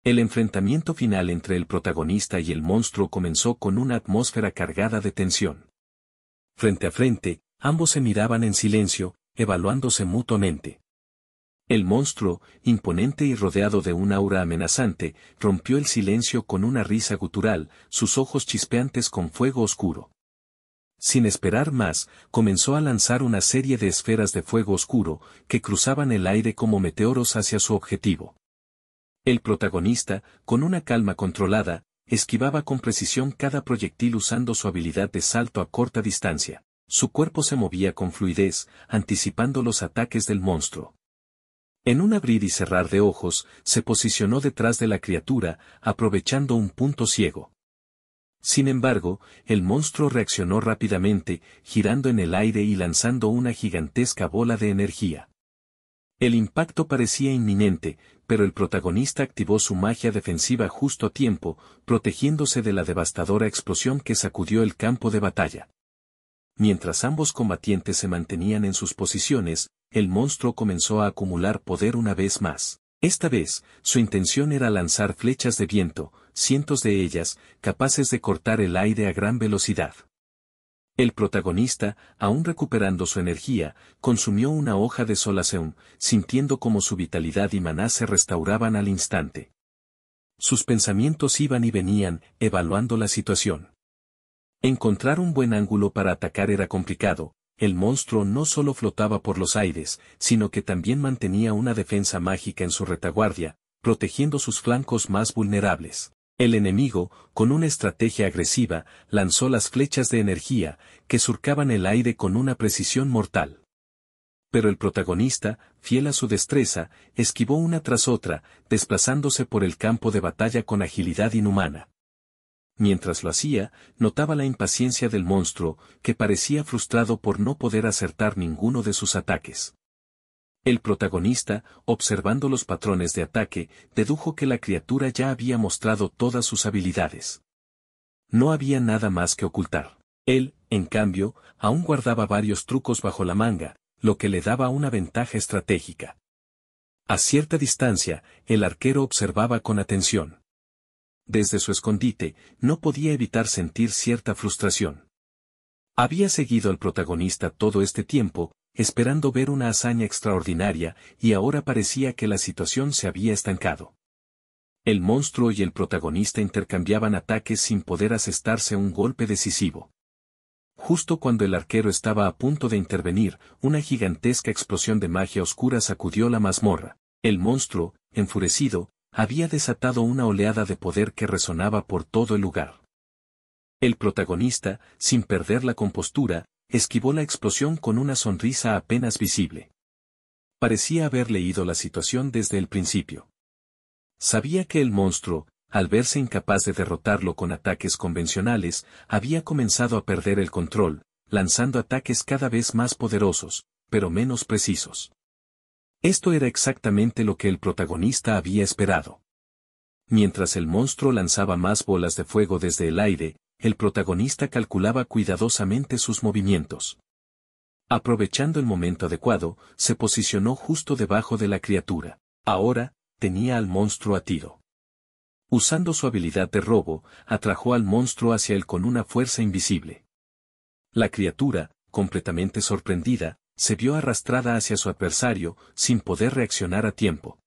El enfrentamiento final entre el protagonista y el monstruo comenzó con una atmósfera cargada de tensión. Frente a frente, ambos se miraban en silencio, evaluándose mutuamente. El monstruo, imponente y rodeado de un aura amenazante, rompió el silencio con una risa gutural, sus ojos chispeantes con fuego oscuro. Sin esperar más, comenzó a lanzar una serie de esferas de fuego oscuro, que cruzaban el aire como meteoros hacia su objetivo. El protagonista, con una calma controlada, esquivaba con precisión cada proyectil usando su habilidad de salto a corta distancia. Su cuerpo se movía con fluidez, anticipando los ataques del monstruo. En un abrir y cerrar de ojos, se posicionó detrás de la criatura, aprovechando un punto ciego. Sin embargo, el monstruo reaccionó rápidamente, girando en el aire y lanzando una gigantesca bola de energía. El impacto parecía inminente, pero el protagonista activó su magia defensiva justo a tiempo, protegiéndose de la devastadora explosión que sacudió el campo de batalla. Mientras ambos combatientes se mantenían en sus posiciones, el monstruo comenzó a acumular poder una vez más. Esta vez, su intención era lanzar flechas de viento, cientos de ellas, capaces de cortar el aire a gran velocidad. El protagonista, aún recuperando su energía, consumió una hoja de solaceum, sintiendo como su vitalidad y maná se restauraban al instante. Sus pensamientos iban y venían, evaluando la situación. Encontrar un buen ángulo para atacar era complicado. El monstruo no solo flotaba por los aires, sino que también mantenía una defensa mágica en su retaguardia, protegiendo sus flancos más vulnerables. El enemigo, con una estrategia agresiva, lanzó las flechas de energía, que surcaban el aire con una precisión mortal. Pero el protagonista, fiel a su destreza, esquivó una tras otra, desplazándose por el campo de batalla con agilidad inhumana. Mientras lo hacía, notaba la impaciencia del monstruo, que parecía frustrado por no poder acertar ninguno de sus ataques. El protagonista, observando los patrones de ataque, dedujo que la criatura ya había mostrado todas sus habilidades. No había nada más que ocultar. Él, en cambio, aún guardaba varios trucos bajo la manga, lo que le daba una ventaja estratégica. A cierta distancia, el arquero observaba con atención. Desde su escondite, no podía evitar sentir cierta frustración. Había seguido al protagonista todo este tiempo, esperando ver una hazaña extraordinaria, y ahora parecía que la situación se había estancado. El monstruo y el protagonista intercambiaban ataques sin poder asestarse un golpe decisivo. Justo cuando el arquero estaba a punto de intervenir, una gigantesca explosión de magia oscura sacudió la mazmorra. El monstruo, enfurecido, había desatado una oleada de poder que resonaba por todo el lugar. El protagonista, sin perder la compostura, esquivó la explosión con una sonrisa apenas visible. Parecía haber leído la situación desde el principio. Sabía que el monstruo, al verse incapaz de derrotarlo con ataques convencionales, había comenzado a perder el control, lanzando ataques cada vez más poderosos, pero menos precisos. Esto era exactamente lo que el protagonista había esperado. Mientras el monstruo lanzaba más bolas de fuego desde el aire, el protagonista calculaba cuidadosamente sus movimientos. Aprovechando el momento adecuado, se posicionó justo debajo de la criatura. Ahora, tenía al monstruo a tiro. Usando su habilidad de robo, atrajo al monstruo hacia él con una fuerza invisible. La criatura, completamente sorprendida, se vio arrastrada hacia su adversario, sin poder reaccionar a tiempo.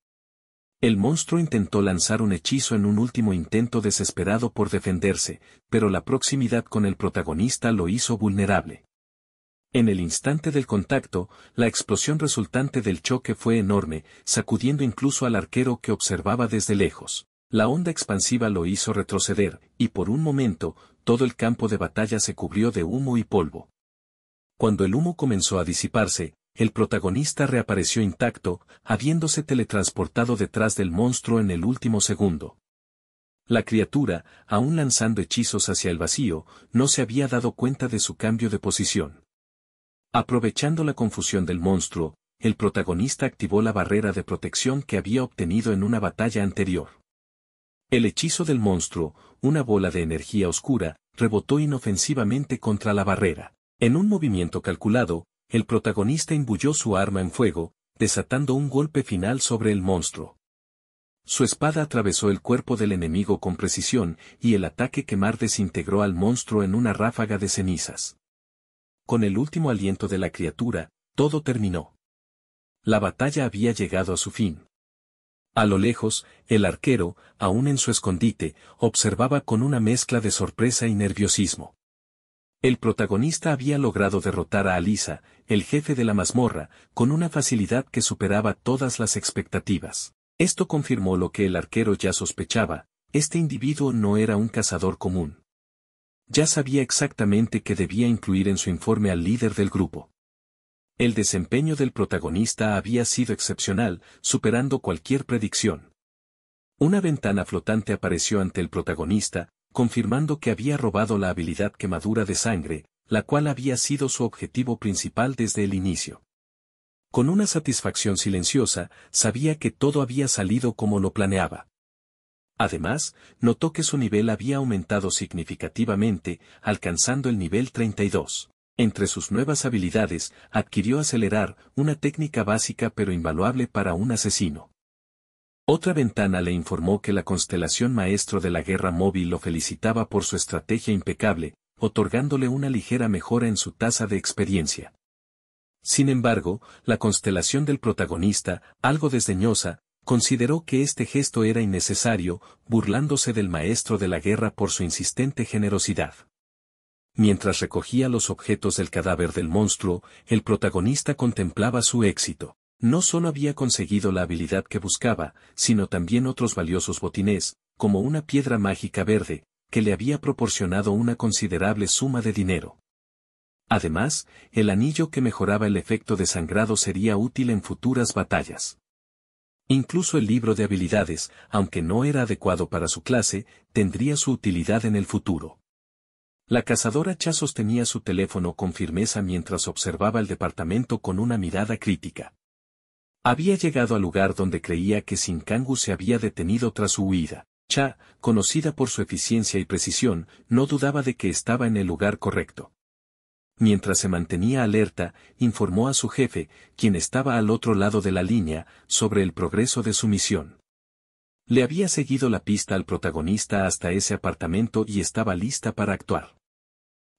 El monstruo intentó lanzar un hechizo en un último intento desesperado por defenderse, pero la proximidad con el protagonista lo hizo vulnerable. En el instante del contacto, la explosión resultante del choque fue enorme, sacudiendo incluso al arquero que observaba desde lejos. La onda expansiva lo hizo retroceder, y por un momento, todo el campo de batalla se cubrió de humo y polvo. Cuando el humo comenzó a disiparse, el protagonista reapareció intacto, habiéndose teletransportado detrás del monstruo en el último segundo. La criatura, aún lanzando hechizos hacia el vacío, no se había dado cuenta de su cambio de posición. Aprovechando la confusión del monstruo, el protagonista activó la barrera de protección que había obtenido en una batalla anterior. El hechizo del monstruo, una bola de energía oscura, rebotó inofensivamente contra la barrera. En un movimiento calculado, el protagonista imbuyó su arma en fuego, desatando un golpe final sobre el monstruo. Su espada atravesó el cuerpo del enemigo con precisión, y el ataque quemar desintegró al monstruo en una ráfaga de cenizas. Con el último aliento de la criatura, todo terminó. La batalla había llegado a su fin. A lo lejos, el arquero, aún en su escondite, observaba con una mezcla de sorpresa y nerviosismo. El protagonista había logrado derrotar a Alyssa, el jefe de la mazmorra, con una facilidad que superaba todas las expectativas. Esto confirmó lo que el arquero ya sospechaba: este individuo no era un cazador común. Ya sabía exactamente qué debía incluir en su informe al líder del grupo. El desempeño del protagonista había sido excepcional, superando cualquier predicción. Una ventana flotante apareció ante el protagonista, confirmando que había robado la habilidad quemadura de sangre, la cual había sido su objetivo principal desde el inicio. Con una satisfacción silenciosa, sabía que todo había salido como lo planeaba. Además, notó que su nivel había aumentado significativamente, alcanzando el nivel 32. Entre sus nuevas habilidades, adquirió acelerar, una técnica básica pero invaluable para un asesino. Otra ventana le informó que la constelación maestro de la guerra móvil lo felicitaba por su estrategia impecable, otorgándole una ligera mejora en su tasa de experiencia. Sin embargo, la constelación del protagonista, algo desdeñosa, consideró que este gesto era innecesario, burlándose del maestro de la guerra por su insistente generosidad. Mientras recogía los objetos del cadáver del monstruo, el protagonista contemplaba su éxito. No solo había conseguido la habilidad que buscaba, sino también otros valiosos botines, como una piedra mágica verde, que le había proporcionado una considerable suma de dinero. Además, el anillo que mejoraba el efecto de sangrado sería útil en futuras batallas. Incluso el libro de habilidades, aunque no era adecuado para su clase, tendría su utilidad en el futuro. La cazadora Cha sostenía su teléfono con firmeza mientras observaba el departamento con una mirada crítica. Había llegado al lugar donde creía que Shinkangu se había detenido tras su huida. Cha, conocida por su eficiencia y precisión, no dudaba de que estaba en el lugar correcto. Mientras se mantenía alerta, informó a su jefe, quien estaba al otro lado de la línea, sobre el progreso de su misión. Le había seguido la pista al protagonista hasta ese apartamento y estaba lista para actuar.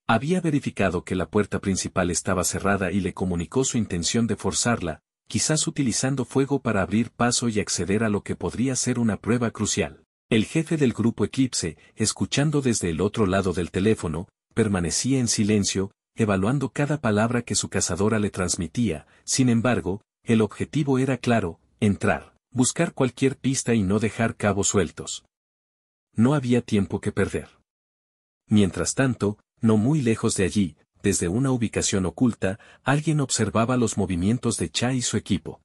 Había verificado que la puerta principal estaba cerrada y le comunicó su intención de forzarla, quizás utilizando fuego para abrir paso y acceder a lo que podría ser una prueba crucial. El jefe del grupo Eclipse, escuchando desde el otro lado del teléfono, permanecía en silencio, evaluando cada palabra que su cazadora le transmitía. Sin embargo, el objetivo era claro: entrar, buscar cualquier pista y no dejar cabos sueltos. No había tiempo que perder. Mientras tanto, no muy lejos de allí, desde una ubicación oculta, alguien observaba los movimientos de Cha y su equipo.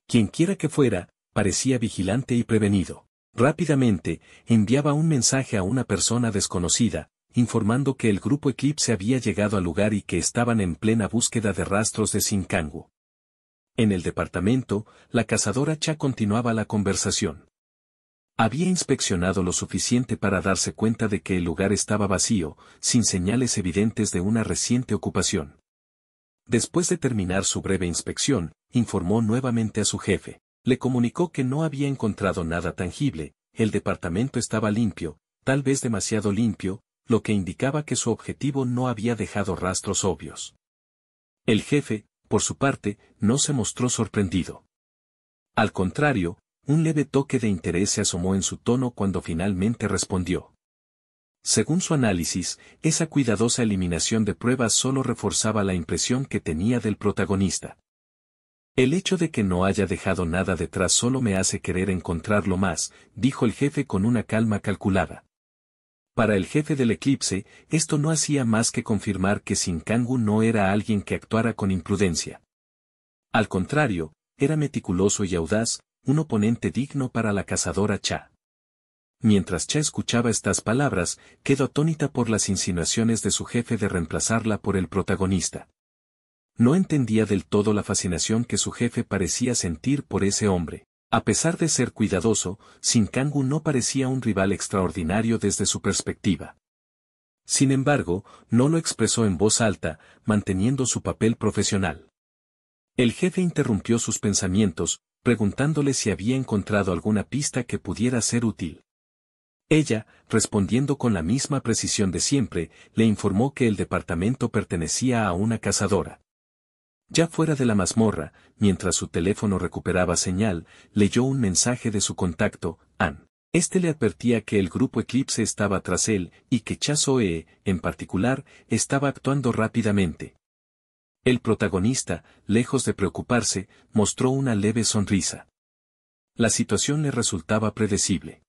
Quienquiera que fuera, parecía vigilante y prevenido. Rápidamente, enviaba un mensaje a una persona desconocida, informando que el grupo Eclipse había llegado al lugar y que estaban en plena búsqueda de rastros de Shinkangu. En el departamento, la cazadora Cha continuaba la conversación. Había inspeccionado lo suficiente para darse cuenta de que el lugar estaba vacío, sin señales evidentes de una reciente ocupación. Después de terminar su breve inspección, informó nuevamente a su jefe. Le comunicó que no había encontrado nada tangible, el departamento estaba limpio, tal vez demasiado limpio, lo que indicaba que su objetivo no había dejado rastros obvios. El jefe, por su parte, no se mostró sorprendido. Al contrario, un leve toque de interés se asomó en su tono cuando finalmente respondió. Según su análisis, esa cuidadosa eliminación de pruebas solo reforzaba la impresión que tenía del protagonista. El hecho de que no haya dejado nada detrás solo me hace querer encontrarlo más, dijo el jefe con una calma calculada. Para el jefe del Eclipse, esto no hacía más que confirmar que Shinkangu no era alguien que actuara con imprudencia. Al contrario, era meticuloso y audaz, un oponente digno para la cazadora Cha. Mientras Cha escuchaba estas palabras, quedó atónita por las insinuaciones de su jefe de reemplazarla por el protagonista. No entendía del todo la fascinación que su jefe parecía sentir por ese hombre. A pesar de ser cuidadoso, Shinkangu no parecía un rival extraordinario desde su perspectiva. Sin embargo, no lo expresó en voz alta, manteniendo su papel profesional. El jefe interrumpió sus pensamientos, preguntándole si había encontrado alguna pista que pudiera ser útil. Ella, respondiendo con la misma precisión de siempre, le informó que el departamento pertenecía a una cazadora. Ya fuera de la mazmorra, mientras su teléfono recuperaba señal, leyó un mensaje de su contacto, Ann. Este le advertía que el grupo Eclipse estaba tras él y que Chasoe, en particular, estaba actuando rápidamente. El protagonista, lejos de preocuparse, mostró una leve sonrisa. La situación le resultaba predecible.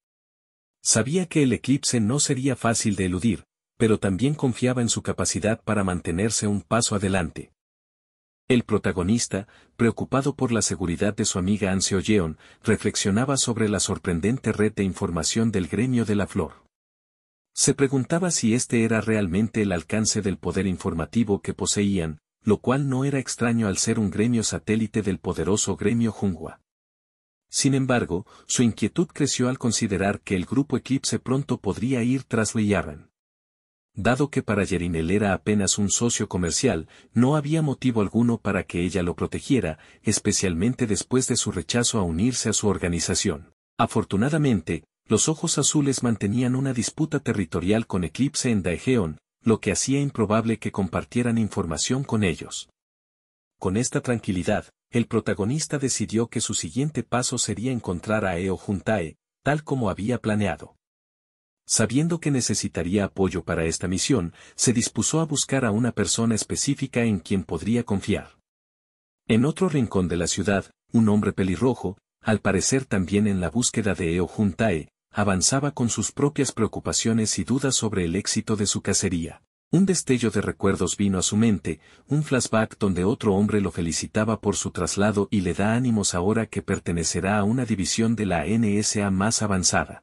Sabía que el eclipse no sería fácil de eludir, pero también confiaba en su capacidad para mantenerse un paso adelante. El protagonista, preocupado por la seguridad de su amiga An Seo-yeon, reflexionaba sobre la sorprendente red de información del gremio de la flor. Se preguntaba si este era realmente el alcance del poder informativo que poseían, lo cual no era extraño al ser un gremio satélite del poderoso gremio Junhua. Sin embargo, su inquietud creció al considerar que el grupo Eclipse pronto podría ir tras Liaran. Dado que para Yerinel era apenas un socio comercial, no había motivo alguno para que ella lo protegiera, especialmente después de su rechazo a unirse a su organización. Afortunadamente, los Ojos Azules mantenían una disputa territorial con Eclipse en Daejeon, lo que hacía improbable que compartieran información con ellos. Con esta tranquilidad, el protagonista decidió que su siguiente paso sería encontrar a Eo Juntae, tal como había planeado. Sabiendo que necesitaría apoyo para esta misión, se dispuso a buscar a una persona específica en quien podría confiar. En otro rincón de la ciudad, un hombre pelirrojo, al parecer también en la búsqueda de Eo Juntae, avanzaba con sus propias preocupaciones y dudas sobre el éxito de su cacería. Un destello de recuerdos vino a su mente, un flashback donde otro hombre lo felicitaba por su traslado y le da ánimos ahora que pertenecerá a una división de la NSA más avanzada.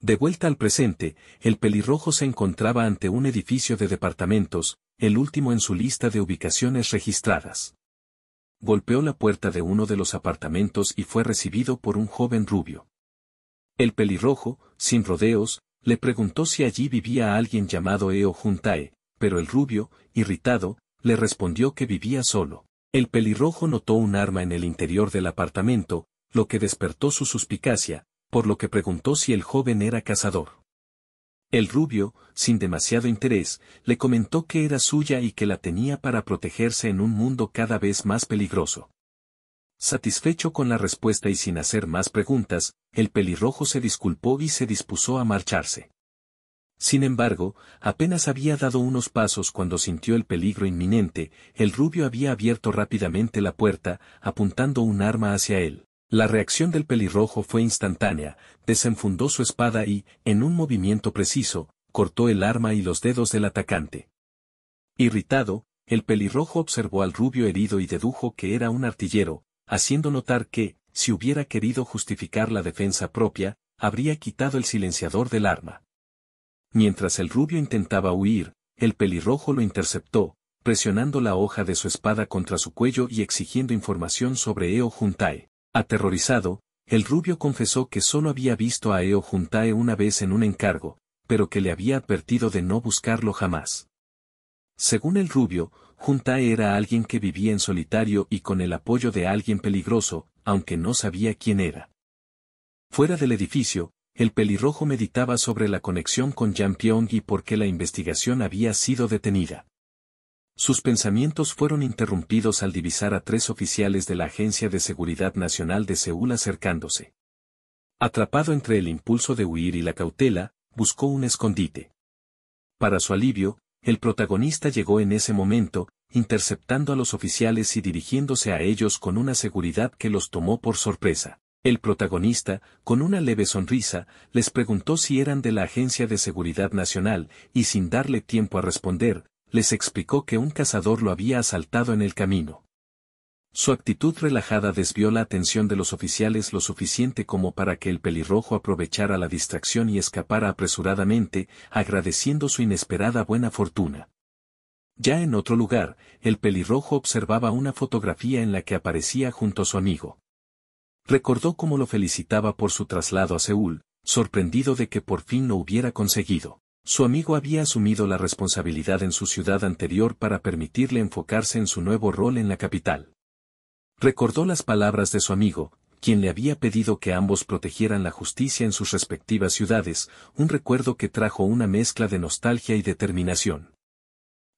De vuelta al presente, el pelirrojo se encontraba ante un edificio de departamentos, el último en su lista de ubicaciones registradas. Golpeó la puerta de uno de los apartamentos y fue recibido por un joven rubio. El pelirrojo, sin rodeos, le preguntó si allí vivía alguien llamado Eo Juntae, pero el rubio, irritado, le respondió que vivía solo. El pelirrojo notó un arma en el interior del apartamento, lo que despertó su suspicacia, por lo que preguntó si el joven era cazador. El rubio, sin demasiado interés, le comentó que era suya y que la tenía para protegerse en un mundo cada vez más peligroso. Satisfecho con la respuesta y sin hacer más preguntas, el pelirrojo se disculpó y se dispuso a marcharse. Sin embargo, apenas había dado unos pasos cuando sintió el peligro inminente, el rubio había abierto rápidamente la puerta, apuntando un arma hacia él. La reacción del pelirrojo fue instantánea, desenfundó su espada y, en un movimiento preciso, cortó el arma y los dedos del atacante. Irritado, el pelirrojo observó al rubio herido y dedujo que era un artillero, haciendo notar que, si hubiera querido justificar la defensa propia, habría quitado el silenciador del arma. Mientras el rubio intentaba huir, el pelirrojo lo interceptó, presionando la hoja de su espada contra su cuello y exigiendo información sobre Eo Juntae. Aterrorizado, el rubio confesó que solo había visto a Eo Juntae una vez en un encargo, pero que le había advertido de no buscarlo jamás. Según el rubio, Juntae era alguien que vivía en solitario y con el apoyo de alguien peligroso, aunque no sabía quién era. Fuera del edificio, el pelirrojo meditaba sobre la conexión con Jang Pyong y por qué la investigación había sido detenida. Sus pensamientos fueron interrumpidos al divisar a 3 oficiales de la Agencia de Seguridad Nacional de Seúl acercándose. Atrapado entre el impulso de huir y la cautela, buscó un escondite. Para su alivio, el protagonista llegó en ese momento, interceptando a los oficiales y dirigiéndose a ellos con una seguridad que los tomó por sorpresa. El protagonista, con una leve sonrisa, les preguntó si eran de la Agencia de Seguridad Nacional, y sin darle tiempo a responder, les explicó que un cazador lo había asaltado en el camino. Su actitud relajada desvió la atención de los oficiales lo suficiente como para que el pelirrojo aprovechara la distracción y escapara apresuradamente, agradeciendo su inesperada buena fortuna. Ya en otro lugar, el pelirrojo observaba una fotografía en la que aparecía junto a su amigo. Recordó cómo lo felicitaba por su traslado a Seúl, sorprendido de que por fin lo hubiera conseguido. Su amigo había asumido la responsabilidad en su ciudad anterior para permitirle enfocarse en su nuevo rol en la capital. Recordó las palabras de su amigo, quien le había pedido que ambos protegieran la justicia en sus respectivas ciudades, un recuerdo que trajo una mezcla de nostalgia y determinación.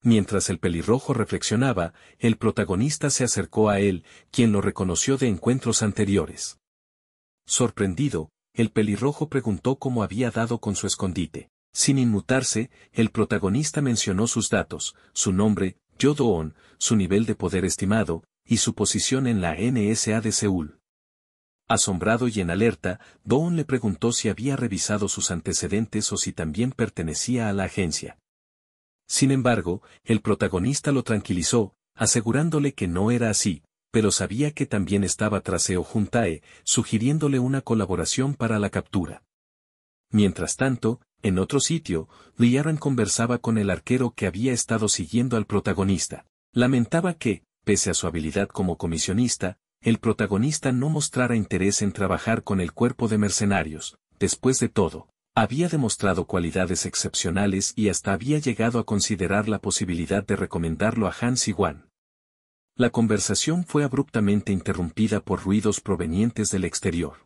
Mientras el pelirrojo reflexionaba, el protagonista se acercó a él, quien lo reconoció de encuentros anteriores. Sorprendido, el pelirrojo preguntó cómo había dado con su escondite. Sin inmutarse, el protagonista mencionó sus datos, su nombre, Yo-Doon, su nivel de poder estimado, y su posición en la NSA de Seúl. Asombrado y en alerta, Doon le preguntó si había revisado sus antecedentes o si también pertenecía a la agencia. Sin embargo, el protagonista lo tranquilizó, asegurándole que no era así, pero sabía que también estaba tras Seo Juntae, sugiriéndole una colaboración para la captura. Mientras tanto, en otro sitio, Liaran conversaba con el arquero que había estado siguiendo al protagonista. Lamentaba que, pese a su habilidad como comisionista, el protagonista no mostrara interés en trabajar con el cuerpo de mercenarios. Después de todo, había demostrado cualidades excepcionales y hasta había llegado a considerar la posibilidad de recomendarlo a Han Si-wan. La conversación fue abruptamente interrumpida por ruidos provenientes del exterior.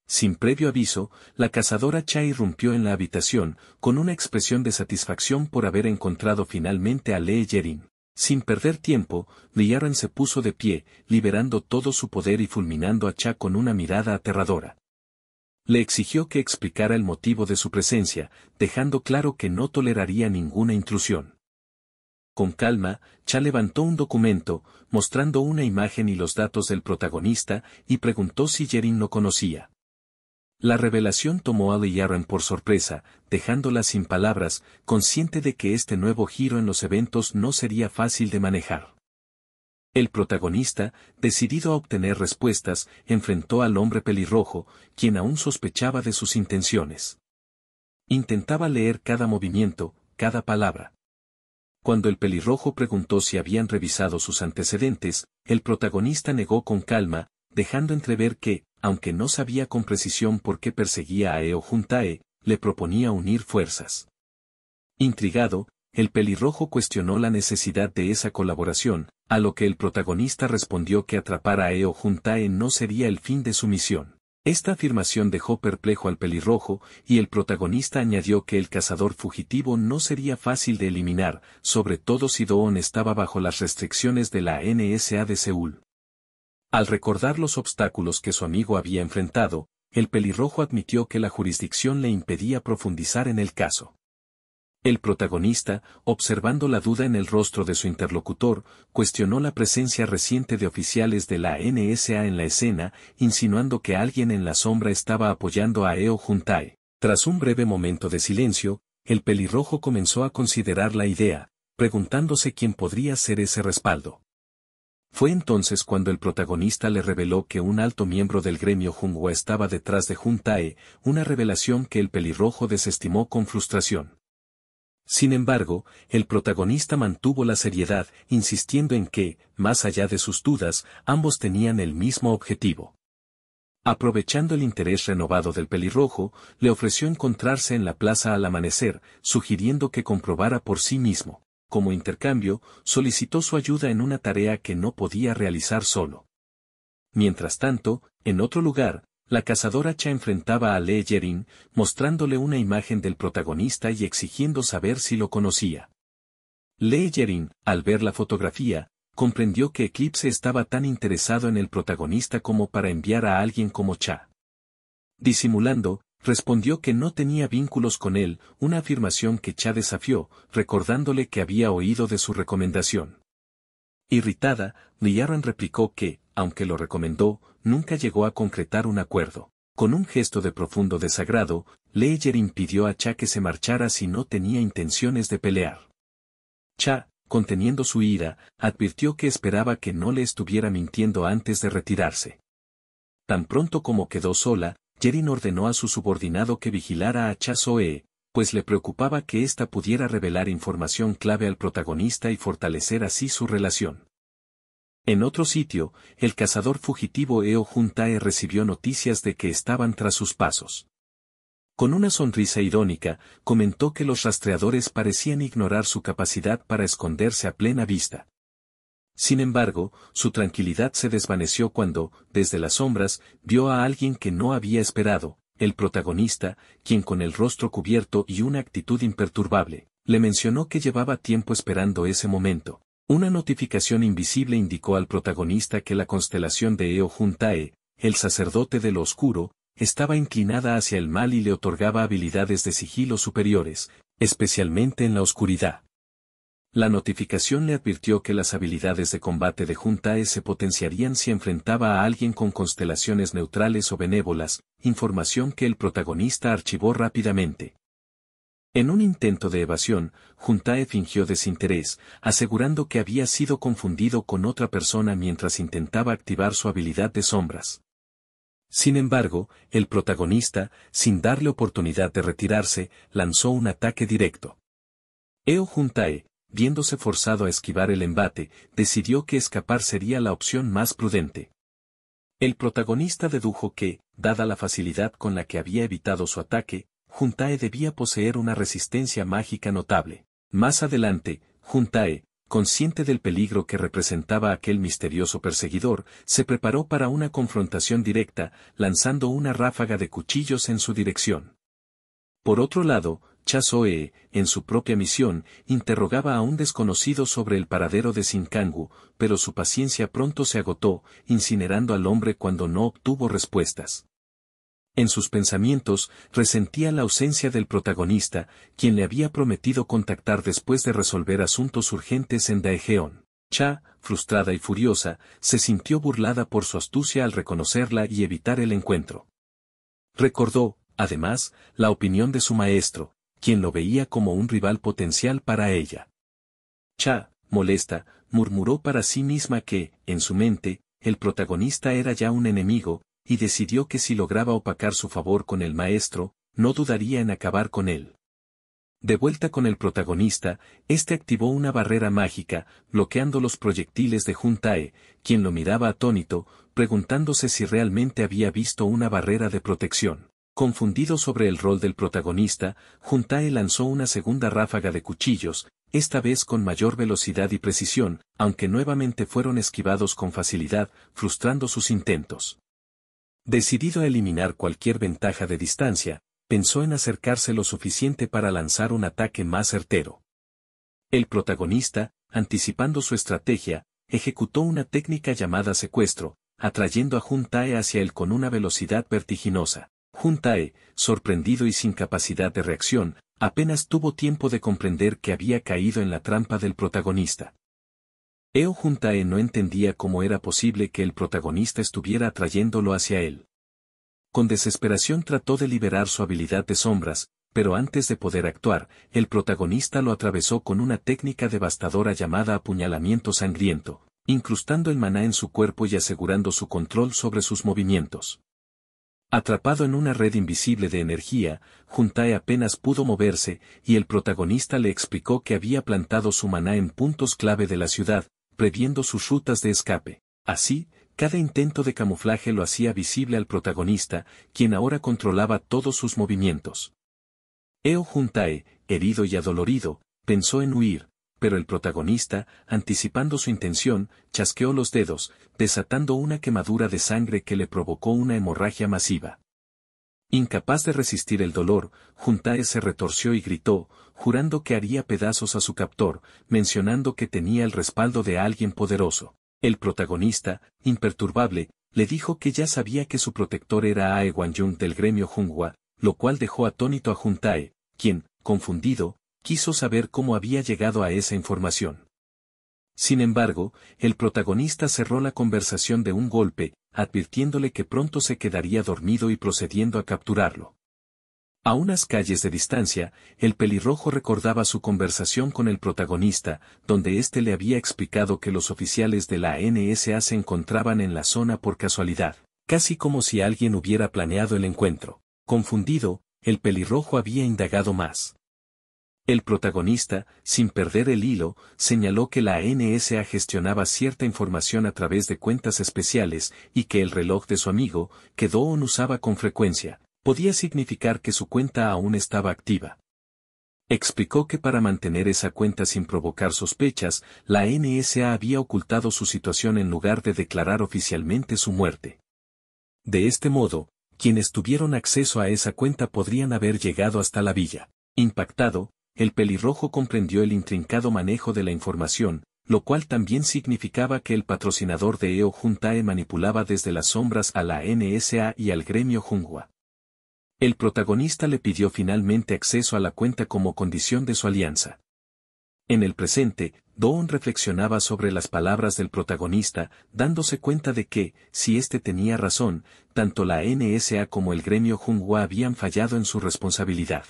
Sin previo aviso, la cazadora Cha irrumpió en la habitación, con una expresión de satisfacción por haber encontrado finalmente a Lee Yerin. Sin perder tiempo, Liaran se puso de pie, liberando todo su poder y fulminando a Cha con una mirada aterradora. Le exigió que explicara el motivo de su presencia, dejando claro que no toleraría ninguna intrusión. Con calma, Cha levantó un documento, mostrando una imagen y los datos del protagonista, y preguntó si Yerin lo conocía. La revelación tomó a Liaran por sorpresa, dejándola sin palabras, consciente de que este nuevo giro en los eventos no sería fácil de manejar. El protagonista, decidido a obtener respuestas, enfrentó al hombre pelirrojo, quien aún sospechaba de sus intenciones. Intentaba leer cada movimiento, cada palabra. Cuando el pelirrojo preguntó si habían revisado sus antecedentes, el protagonista negó con calma, dejando entrever que, aunque no sabía con precisión por qué perseguía a Eo Juntae, le proponía unir fuerzas. Intrigado, el pelirrojo cuestionó la necesidad de esa colaboración, a lo que el protagonista respondió que atrapar a Eo Juntae no sería el fin de su misión. Esta afirmación dejó perplejo al pelirrojo, y el protagonista añadió que el cazador fugitivo no sería fácil de eliminar, sobre todo si Doon estaba bajo las restricciones de la NSA de Seúl. Al recordar los obstáculos que su amigo había enfrentado, el pelirrojo admitió que la jurisdicción le impedía profundizar en el caso. El protagonista, observando la duda en el rostro de su interlocutor, cuestionó la presencia reciente de oficiales de la NSA en la escena, insinuando que alguien en la sombra estaba apoyando a Eo Juntae. Tras un breve momento de silencio, el pelirrojo comenzó a considerar la idea, preguntándose quién podría ser ese respaldo. Fue entonces cuando el protagonista le reveló que un alto miembro del gremio Junhua estaba detrás de Juntae, una revelación que el pelirrojo desestimó con frustración. Sin embargo, el protagonista mantuvo la seriedad, insistiendo en que, más allá de sus dudas, ambos tenían el mismo objetivo. Aprovechando el interés renovado del pelirrojo, le ofreció encontrarse en la plaza al amanecer, sugiriendo que comprobara por sí mismo. Como intercambio, solicitó su ayuda en una tarea que no podía realizar solo. Mientras tanto, en otro lugar, la cazadora Cha enfrentaba a Lee Yerin, mostrándole una imagen del protagonista y exigiendo saber si lo conocía. Lee Yerin, al ver la fotografía, comprendió que Eclipse estaba tan interesado en el protagonista como para enviar a alguien como Cha. Disimulando, respondió que no tenía vínculos con él, una afirmación que Cha desafió, recordándole que había oído de su recomendación. Irritada, Liaran replicó que, aunque lo recomendó, nunca llegó a concretar un acuerdo. Con un gesto de profundo desagrado, Lee Yerin pidió a Cha que se marchara si no tenía intenciones de pelear. Cha, conteniendo su ira, advirtió que esperaba que no le estuviera mintiendo antes de retirarse. Tan pronto como quedó sola, Yerin ordenó a su subordinado que vigilara a Cha Soe, pues le preocupaba que ésta pudiera revelar información clave al protagonista y fortalecer así su relación. En otro sitio, el cazador fugitivo Eo Juntae recibió noticias de que estaban tras sus pasos. Con una sonrisa irónica, comentó que los rastreadores parecían ignorar su capacidad para esconderse a plena vista. Sin embargo, su tranquilidad se desvaneció cuando, desde las sombras, vio a alguien que no había esperado, el protagonista, quien con el rostro cubierto y una actitud imperturbable, le mencionó que llevaba tiempo esperando ese momento. Una notificación invisible indicó al protagonista que la constelación de Eo Juntae, el sacerdote de lo oscuro, estaba inclinada hacia el mal y le otorgaba habilidades de sigilo superiores, especialmente en la oscuridad. La notificación le advirtió que las habilidades de combate de Juntae se potenciarían si enfrentaba a alguien con constelaciones neutrales o benévolas, información que el protagonista archivó rápidamente. En un intento de evasión, Juntae fingió desinterés, asegurando que había sido confundido con otra persona mientras intentaba activar su habilidad de sombras. Sin embargo, el protagonista, sin darle oportunidad de retirarse, lanzó un ataque directo. Eo Juntae, viéndose forzado a esquivar el embate, decidió que escapar sería la opción más prudente. El protagonista dedujo que, dada la facilidad con la que había evitado su ataque, Juntae debía poseer una resistencia mágica notable. Más adelante, Juntae, consciente del peligro que representaba aquel misterioso perseguidor, se preparó para una confrontación directa, lanzando una ráfaga de cuchillos en su dirección. Por otro lado, Chasoe, en su propia misión, interrogaba a un desconocido sobre el paradero de Shinkangu, pero su paciencia pronto se agotó, incinerando al hombre cuando no obtuvo respuestas. En sus pensamientos, resentía la ausencia del protagonista, quien le había prometido contactar después de resolver asuntos urgentes en Daejeon. Cha, frustrada y furiosa, se sintió burlada por su astucia al reconocerla y evitar el encuentro. Recordó, además, la opinión de su maestro, quien lo veía como un rival potencial para ella. Cha, molesta, murmuró para sí misma que, en su mente, el protagonista era ya un enemigo, y decidió que si lograba opacar su favor con el maestro, no dudaría en acabar con él. De vuelta con el protagonista, este activó una barrera mágica, bloqueando los proyectiles de Juntae, quien lo miraba atónito, preguntándose si realmente había visto una barrera de protección. Confundido sobre el rol del protagonista, Juntae lanzó una segunda ráfaga de cuchillos, esta vez con mayor velocidad y precisión, aunque nuevamente fueron esquivados con facilidad, frustrando sus intentos. Decidido a eliminar cualquier ventaja de distancia, pensó en acercarse lo suficiente para lanzar un ataque más certero. El protagonista, anticipando su estrategia, ejecutó una técnica llamada secuestro, atrayendo a Juntae hacia él con una velocidad vertiginosa. Juntae, sorprendido y sin capacidad de reacción, apenas tuvo tiempo de comprender que había caído en la trampa del protagonista. Eo Juntae no entendía cómo era posible que el protagonista estuviera atrayéndolo hacia él. Con desesperación trató de liberar su habilidad de sombras, pero antes de poder actuar, el protagonista lo atravesó con una técnica devastadora llamada apuñalamiento sangriento, incrustando el maná en su cuerpo y asegurando su control sobre sus movimientos. Atrapado en una red invisible de energía, Juntae apenas pudo moverse, y el protagonista le explicó que había plantado su maná en puntos clave de la ciudad, previendo sus rutas de escape. Así, cada intento de camuflaje lo hacía visible al protagonista, quien ahora controlaba todos sus movimientos. Eo Juntae, herido y adolorido, pensó en huir, pero el protagonista, anticipando su intención, chasqueó los dedos, desatando una quemadura de sangre que le provocó una hemorragia masiva. Incapaz de resistir el dolor, Juntae se retorció y gritó, jurando que haría pedazos a su captor, mencionando que tenía el respaldo de alguien poderoso. El protagonista, imperturbable, le dijo que ya sabía que su protector era Ae Wanjun del gremio Junghwa, lo cual dejó atónito a Juntae, quien, confundido, quiso saber cómo había llegado a esa información. Sin embargo, el protagonista cerró la conversación de un golpe, advirtiéndole que pronto se quedaría dormido y procediendo a capturarlo. A unas calles de distancia, el pelirrojo recordaba su conversación con el protagonista, donde éste le había explicado que los oficiales de la NSA se encontraban en la zona por casualidad, casi como si alguien hubiera planeado el encuentro. Confundido, el pelirrojo había indagado más. El protagonista, sin perder el hilo, señaló que la NSA gestionaba cierta información a través de cuentas especiales y que el reloj de su amigo, que Doon usaba con frecuencia, podía significar que su cuenta aún estaba activa. Explicó que para mantener esa cuenta sin provocar sospechas, la NSA había ocultado su situación en lugar de declarar oficialmente su muerte. De este modo, quienes tuvieron acceso a esa cuenta podrían haber llegado hasta la villa. Impactado, el pelirrojo comprendió el intrincado manejo de la información, lo cual también significaba que el patrocinador de EO Juntae manipulaba desde las sombras a la NSA y al gremio Junhua. El protagonista le pidió finalmente acceso a la cuenta como condición de su alianza. En el presente, Do-on reflexionaba sobre las palabras del protagonista, dándose cuenta de que, si éste tenía razón, tanto la NSA como el gremio Junhua habían fallado en su responsabilidad.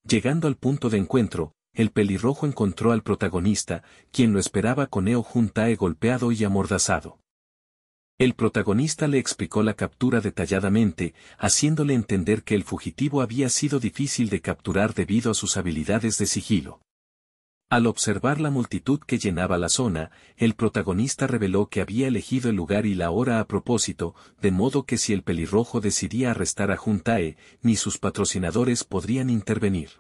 Llegando al punto de encuentro, el pelirrojo encontró al protagonista, quien lo esperaba con EO Juntae golpeado y amordazado. El protagonista le explicó la captura detalladamente, haciéndole entender que el fugitivo había sido difícil de capturar debido a sus habilidades de sigilo. Al observar la multitud que llenaba la zona, el protagonista reveló que había elegido el lugar y la hora a propósito, de modo que si el pelirrojo decidía arrestar a Juntae, ni sus patrocinadores podrían intervenir.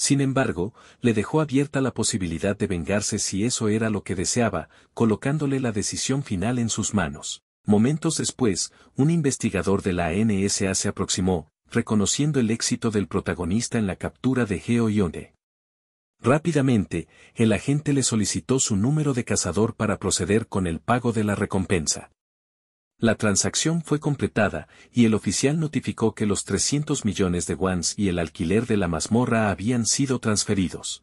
Sin embargo, le dejó abierta la posibilidad de vengarse si eso era lo que deseaba, colocándole la decisión final en sus manos. Momentos después, un investigador de la NSA se aproximó, reconociendo el éxito del protagonista en la captura de Geo Yonde. Rápidamente, el agente le solicitó su número de cazador para proceder con el pago de la recompensa. La transacción fue completada, y el oficial notificó que los 300 millones de wons y el alquiler de la mazmorra habían sido transferidos.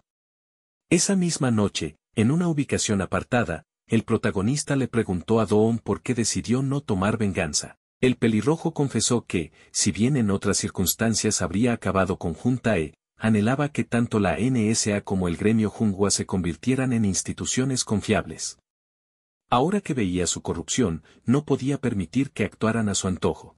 Esa misma noche, en una ubicación apartada, el protagonista le preguntó a Do-on por qué decidió no tomar venganza. El pelirrojo confesó que, si bien en otras circunstancias habría acabado con Juntae, anhelaba que tanto la NSA como el gremio Junhua se convirtieran en instituciones confiables. Ahora que veía su corrupción, no podía permitir que actuaran a su antojo.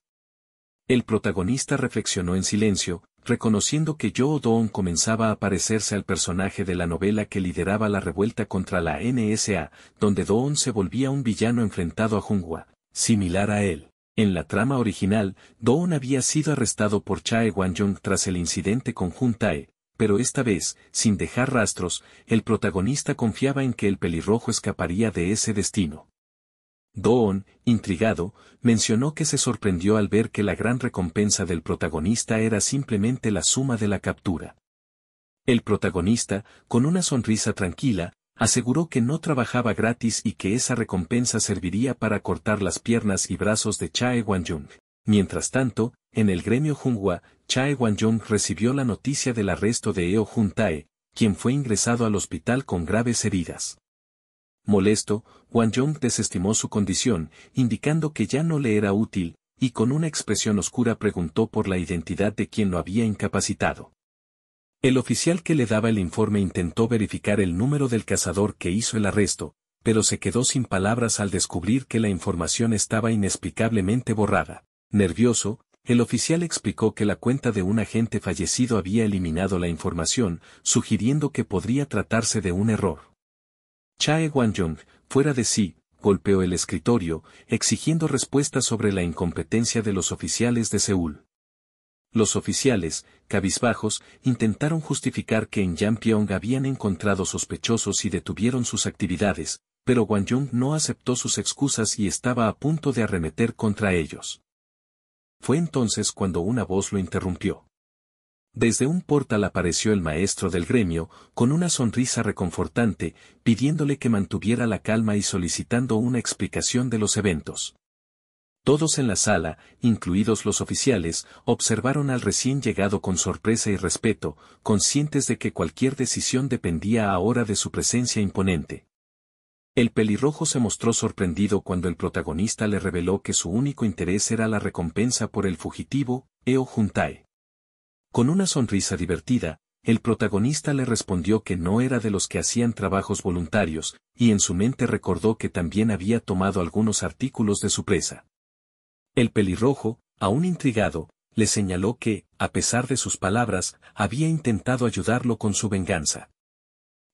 El protagonista reflexionó en silencio, reconociendo que Do-on comenzaba a parecerse al personaje de la novela que lideraba la revuelta contra la NSA, donde Do-on se volvía un villano enfrentado a Junhua, similar a él. En la trama original, Do-on había sido arrestado por Chae Wan-jung tras el incidente con Juntae, pero esta vez, sin dejar rastros, el protagonista confiaba en que el pelirrojo escaparía de ese destino. Do-on, intrigado, mencionó que se sorprendió al ver que la gran recompensa del protagonista era simplemente la suma de la captura. El protagonista, con una sonrisa tranquila, aseguró que no trabajaba gratis y que esa recompensa serviría para cortar las piernas y brazos de Chae Wan-jung. Mientras tanto, en el gremio Junhua, Chae Wan-jung recibió la noticia del arresto de EO Juntae, quien fue ingresado al hospital con graves heridas. Molesto, Wan-jung desestimó su condición, indicando que ya no le era útil, y con una expresión oscura preguntó por la identidad de quien lo había incapacitado. El oficial que le daba el informe intentó verificar el número del cazador que hizo el arresto, pero se quedó sin palabras al descubrir que la información estaba inexplicablemente borrada. Nervioso, el oficial explicó que la cuenta de un agente fallecido había eliminado la información, sugiriendo que podría tratarse de un error. Chae Wan-jung, fuera de sí, golpeó el escritorio, exigiendo respuestas sobre la incompetencia de los oficiales de Seúl. Los oficiales, cabizbajos, intentaron justificar que en Yanpyeong habían encontrado sospechosos y detuvieron sus actividades, pero Wan-jung no aceptó sus excusas y estaba a punto de arremeter contra ellos. Fue entonces cuando una voz lo interrumpió. Desde un portal apareció el maestro del gremio, con una sonrisa reconfortante, pidiéndole que mantuviera la calma y solicitando una explicación de los eventos. Todos en la sala, incluidos los oficiales, observaron al recién llegado con sorpresa y respeto, conscientes de que cualquier decisión dependía ahora de su presencia imponente. El pelirrojo se mostró sorprendido cuando el protagonista le reveló que su único interés era la recompensa por el fugitivo, EO Juntae. Con una sonrisa divertida, el protagonista le respondió que no era de los que hacían trabajos voluntarios, y en su mente recordó que también había tomado algunos artículos de su presa. El pelirrojo, aún intrigado, le señaló que, a pesar de sus palabras, había intentado ayudarlo con su venganza.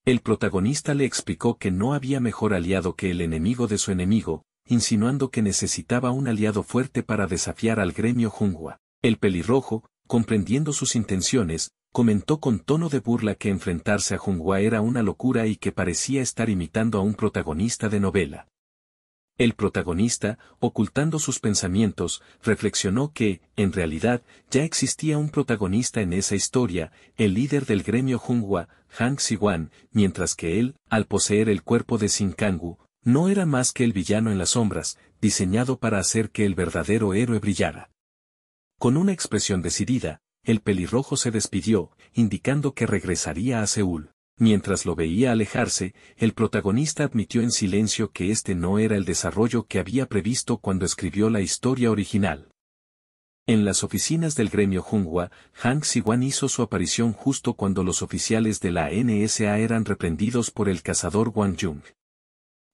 El protagonista le explicó que no había mejor aliado que el enemigo de su enemigo, insinuando que necesitaba un aliado fuerte para desafiar al gremio Junhua. El pelirrojo, comprendiendo sus intenciones, comentó con tono de burla que enfrentarse a Junghua era una locura y que parecía estar imitando a un protagonista de novela. El protagonista, ocultando sus pensamientos, reflexionó que, en realidad, ya existía un protagonista en esa historia, el líder del gremio Junghua, Han Xiwan, mientras que él, al poseer el cuerpo de Xin Kanggu, no era más que el villano en las sombras, diseñado para hacer que el verdadero héroe brillara. Con una expresión decidida, el pelirrojo se despidió, indicando que regresaría a Seúl. Mientras lo veía alejarse, el protagonista admitió en silencio que este no era el desarrollo que había previsto cuando escribió la historia original. En las oficinas del gremio Junghua, Han Xiwan hizo su aparición justo cuando los oficiales de la NSA eran reprendidos por el cazador Wang Jung.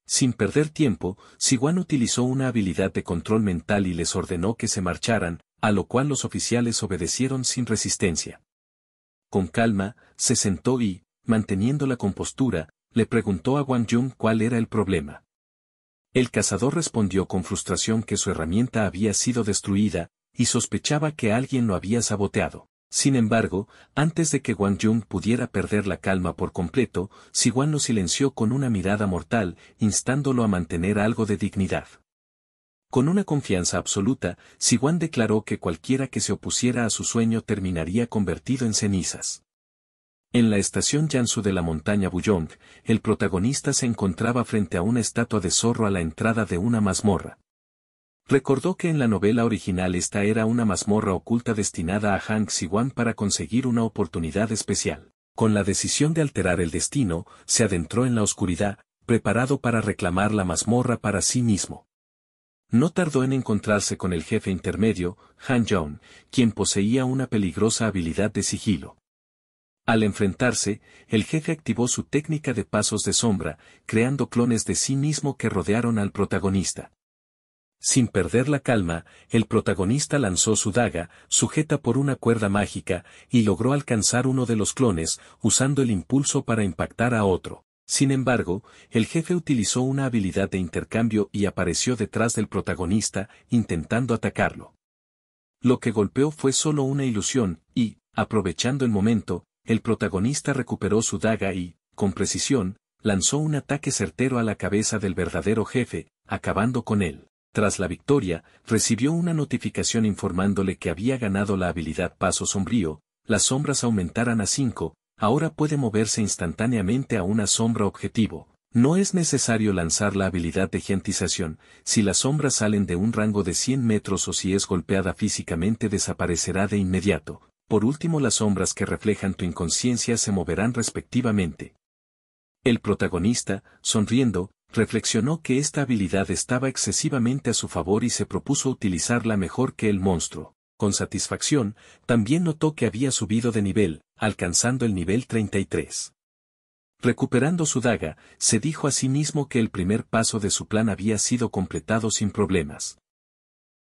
Sin perder tiempo, Xiwan utilizó una habilidad de control mental y les ordenó que se marcharan, a lo cual los oficiales obedecieron sin resistencia. Con calma, se sentó y, manteniendo la compostura, le preguntó a Wang Jung cuál era el problema. El cazador respondió con frustración que su herramienta había sido destruida, y sospechaba que alguien lo había saboteado. Sin embargo, antes de que Wang Jung pudiera perder la calma por completo, Xiwan lo silenció con una mirada mortal, instándolo a mantener algo de dignidad. Con una confianza absoluta, Xiwan declaró que cualquiera que se opusiera a su sueño terminaría convertido en cenizas. En la estación Jiangsu de la montaña Buyong, el protagonista se encontraba frente a una estatua de zorro a la entrada de una mazmorra. Recordó que en la novela original esta era una mazmorra oculta destinada a Han Xiwan para conseguir una oportunidad especial. Con la decisión de alterar el destino, se adentró en la oscuridad, preparado para reclamar la mazmorra para sí mismo. No tardó en encontrarse con el jefe intermedio, Han Jong, quien poseía una peligrosa habilidad de sigilo. Al enfrentarse, el jefe activó su técnica de pasos de sombra, creando clones de sí mismo que rodearon al protagonista. Sin perder la calma, el protagonista lanzó su daga, sujeta por una cuerda mágica, y logró alcanzar uno de los clones, usando el impulso para impactar a otro. Sin embargo, el jefe utilizó una habilidad de intercambio y apareció detrás del protagonista, intentando atacarlo. Lo que golpeó fue solo una ilusión, y, aprovechando el momento, el protagonista recuperó su daga y, con precisión, lanzó un ataque certero a la cabeza del verdadero jefe, acabando con él. Tras la victoria, recibió una notificación informándole que había ganado la habilidad Paso Sombrío, las sombras aumentaran a 5, ahora puede moverse instantáneamente a una sombra objetivo. No es necesario lanzar la habilidad de giantización, si las sombras salen de un rango de 100 metros o si es golpeada físicamente desaparecerá de inmediato. Por último, las sombras que reflejan tu inconsciencia se moverán respectivamente. El protagonista, sonriendo, reflexionó que esta habilidad estaba excesivamente a su favor y se propuso utilizarla mejor que el monstruo. Con satisfacción, también notó que había subido de nivel, alcanzando el nivel 33. Recuperando su daga, se dijo a sí mismo que el primer paso de su plan había sido completado sin problemas.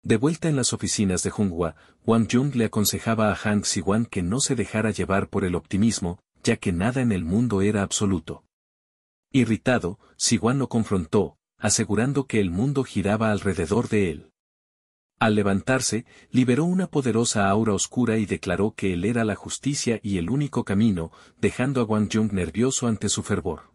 De vuelta en las oficinas de Junghua, Wang Jung le aconsejaba a Han Xiwan que no se dejara llevar por el optimismo, ya que nada en el mundo era absoluto. Irritado, Xiwan lo confrontó, asegurando que el mundo giraba alrededor de él. Al levantarse, liberó una poderosa aura oscura y declaró que él era la justicia y el único camino, dejando a Wang Jung nervioso ante su fervor.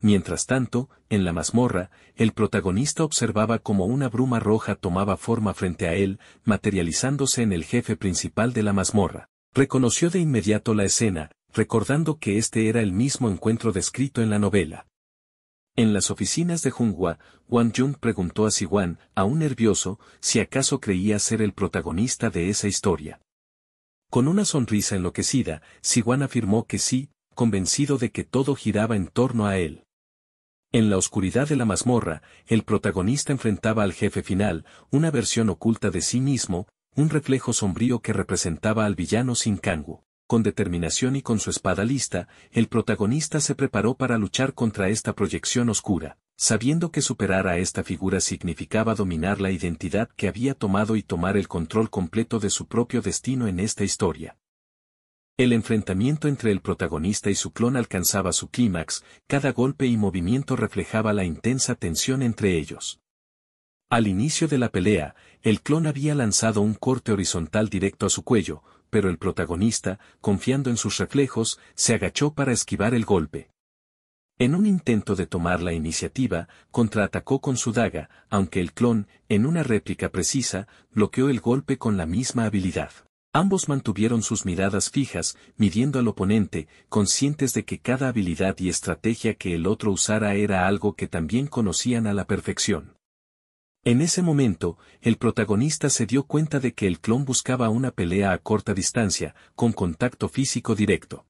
Mientras tanto, en la mazmorra, el protagonista observaba cómo una bruma roja tomaba forma frente a él, materializándose en el jefe principal de la mazmorra. Reconoció de inmediato la escena, recordando que este era el mismo encuentro descrito en la novela. En las oficinas de Junghua, Wang Jung preguntó a Xiwan, aún nervioso, si acaso creía ser el protagonista de esa historia. Con una sonrisa enloquecida, Xiwan afirmó que sí, convencido de que todo giraba en torno a él. En la oscuridad de la mazmorra, el protagonista enfrentaba al jefe final, una versión oculta de sí mismo, un reflejo sombrío que representaba al villano Xin Kanggu. Con determinación y con su espada lista, el protagonista se preparó para luchar contra esta proyección oscura, sabiendo que superar a esta figura significaba dominar la identidad que había tomado y tomar el control completo de su propio destino en esta historia. El enfrentamiento entre el protagonista y su clon alcanzaba su clímax, cada golpe y movimiento reflejaba la intensa tensión entre ellos. Al inicio de la pelea, el clon había lanzado un corte horizontal directo a su cuello, pero el protagonista, confiando en sus reflejos, se agachó para esquivar el golpe. En un intento de tomar la iniciativa, contraatacó con su daga, aunque el clon, en una réplica precisa, bloqueó el golpe con la misma habilidad. Ambos mantuvieron sus miradas fijas, midiendo al oponente, conscientes de que cada habilidad y estrategia que el otro usara era algo que también conocían a la perfección. En ese momento, el protagonista se dio cuenta de que el clon buscaba una pelea a corta distancia, con contacto físico directo.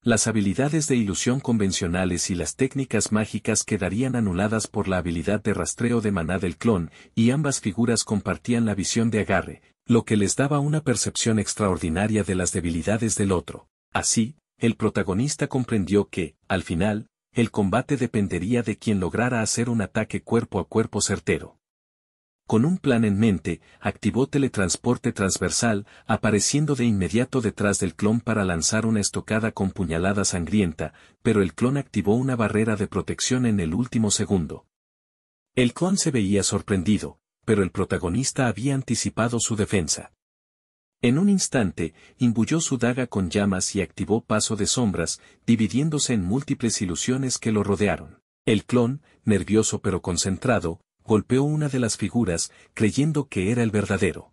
Las habilidades de ilusión convencionales y las técnicas mágicas quedarían anuladas por la habilidad de rastreo de maná del clon, y ambas figuras compartían la visión de agarre, lo que les daba una percepción extraordinaria de las debilidades del otro. Así, el protagonista comprendió que, al final, el combate dependería de quien lograra hacer un ataque cuerpo a cuerpo certero. Con un plan en mente, activó teletransporte transversal, apareciendo de inmediato detrás del clon para lanzar una estocada con puñalada sangrienta, pero el clon activó una barrera de protección en el último segundo. El clon se veía sorprendido, pero el protagonista había anticipado su defensa. En un instante, imbuyó su daga con llamas y activó paso de sombras, dividiéndose en múltiples ilusiones que lo rodearon. El clon, nervioso pero concentrado, golpeó una de las figuras, creyendo que era el verdadero.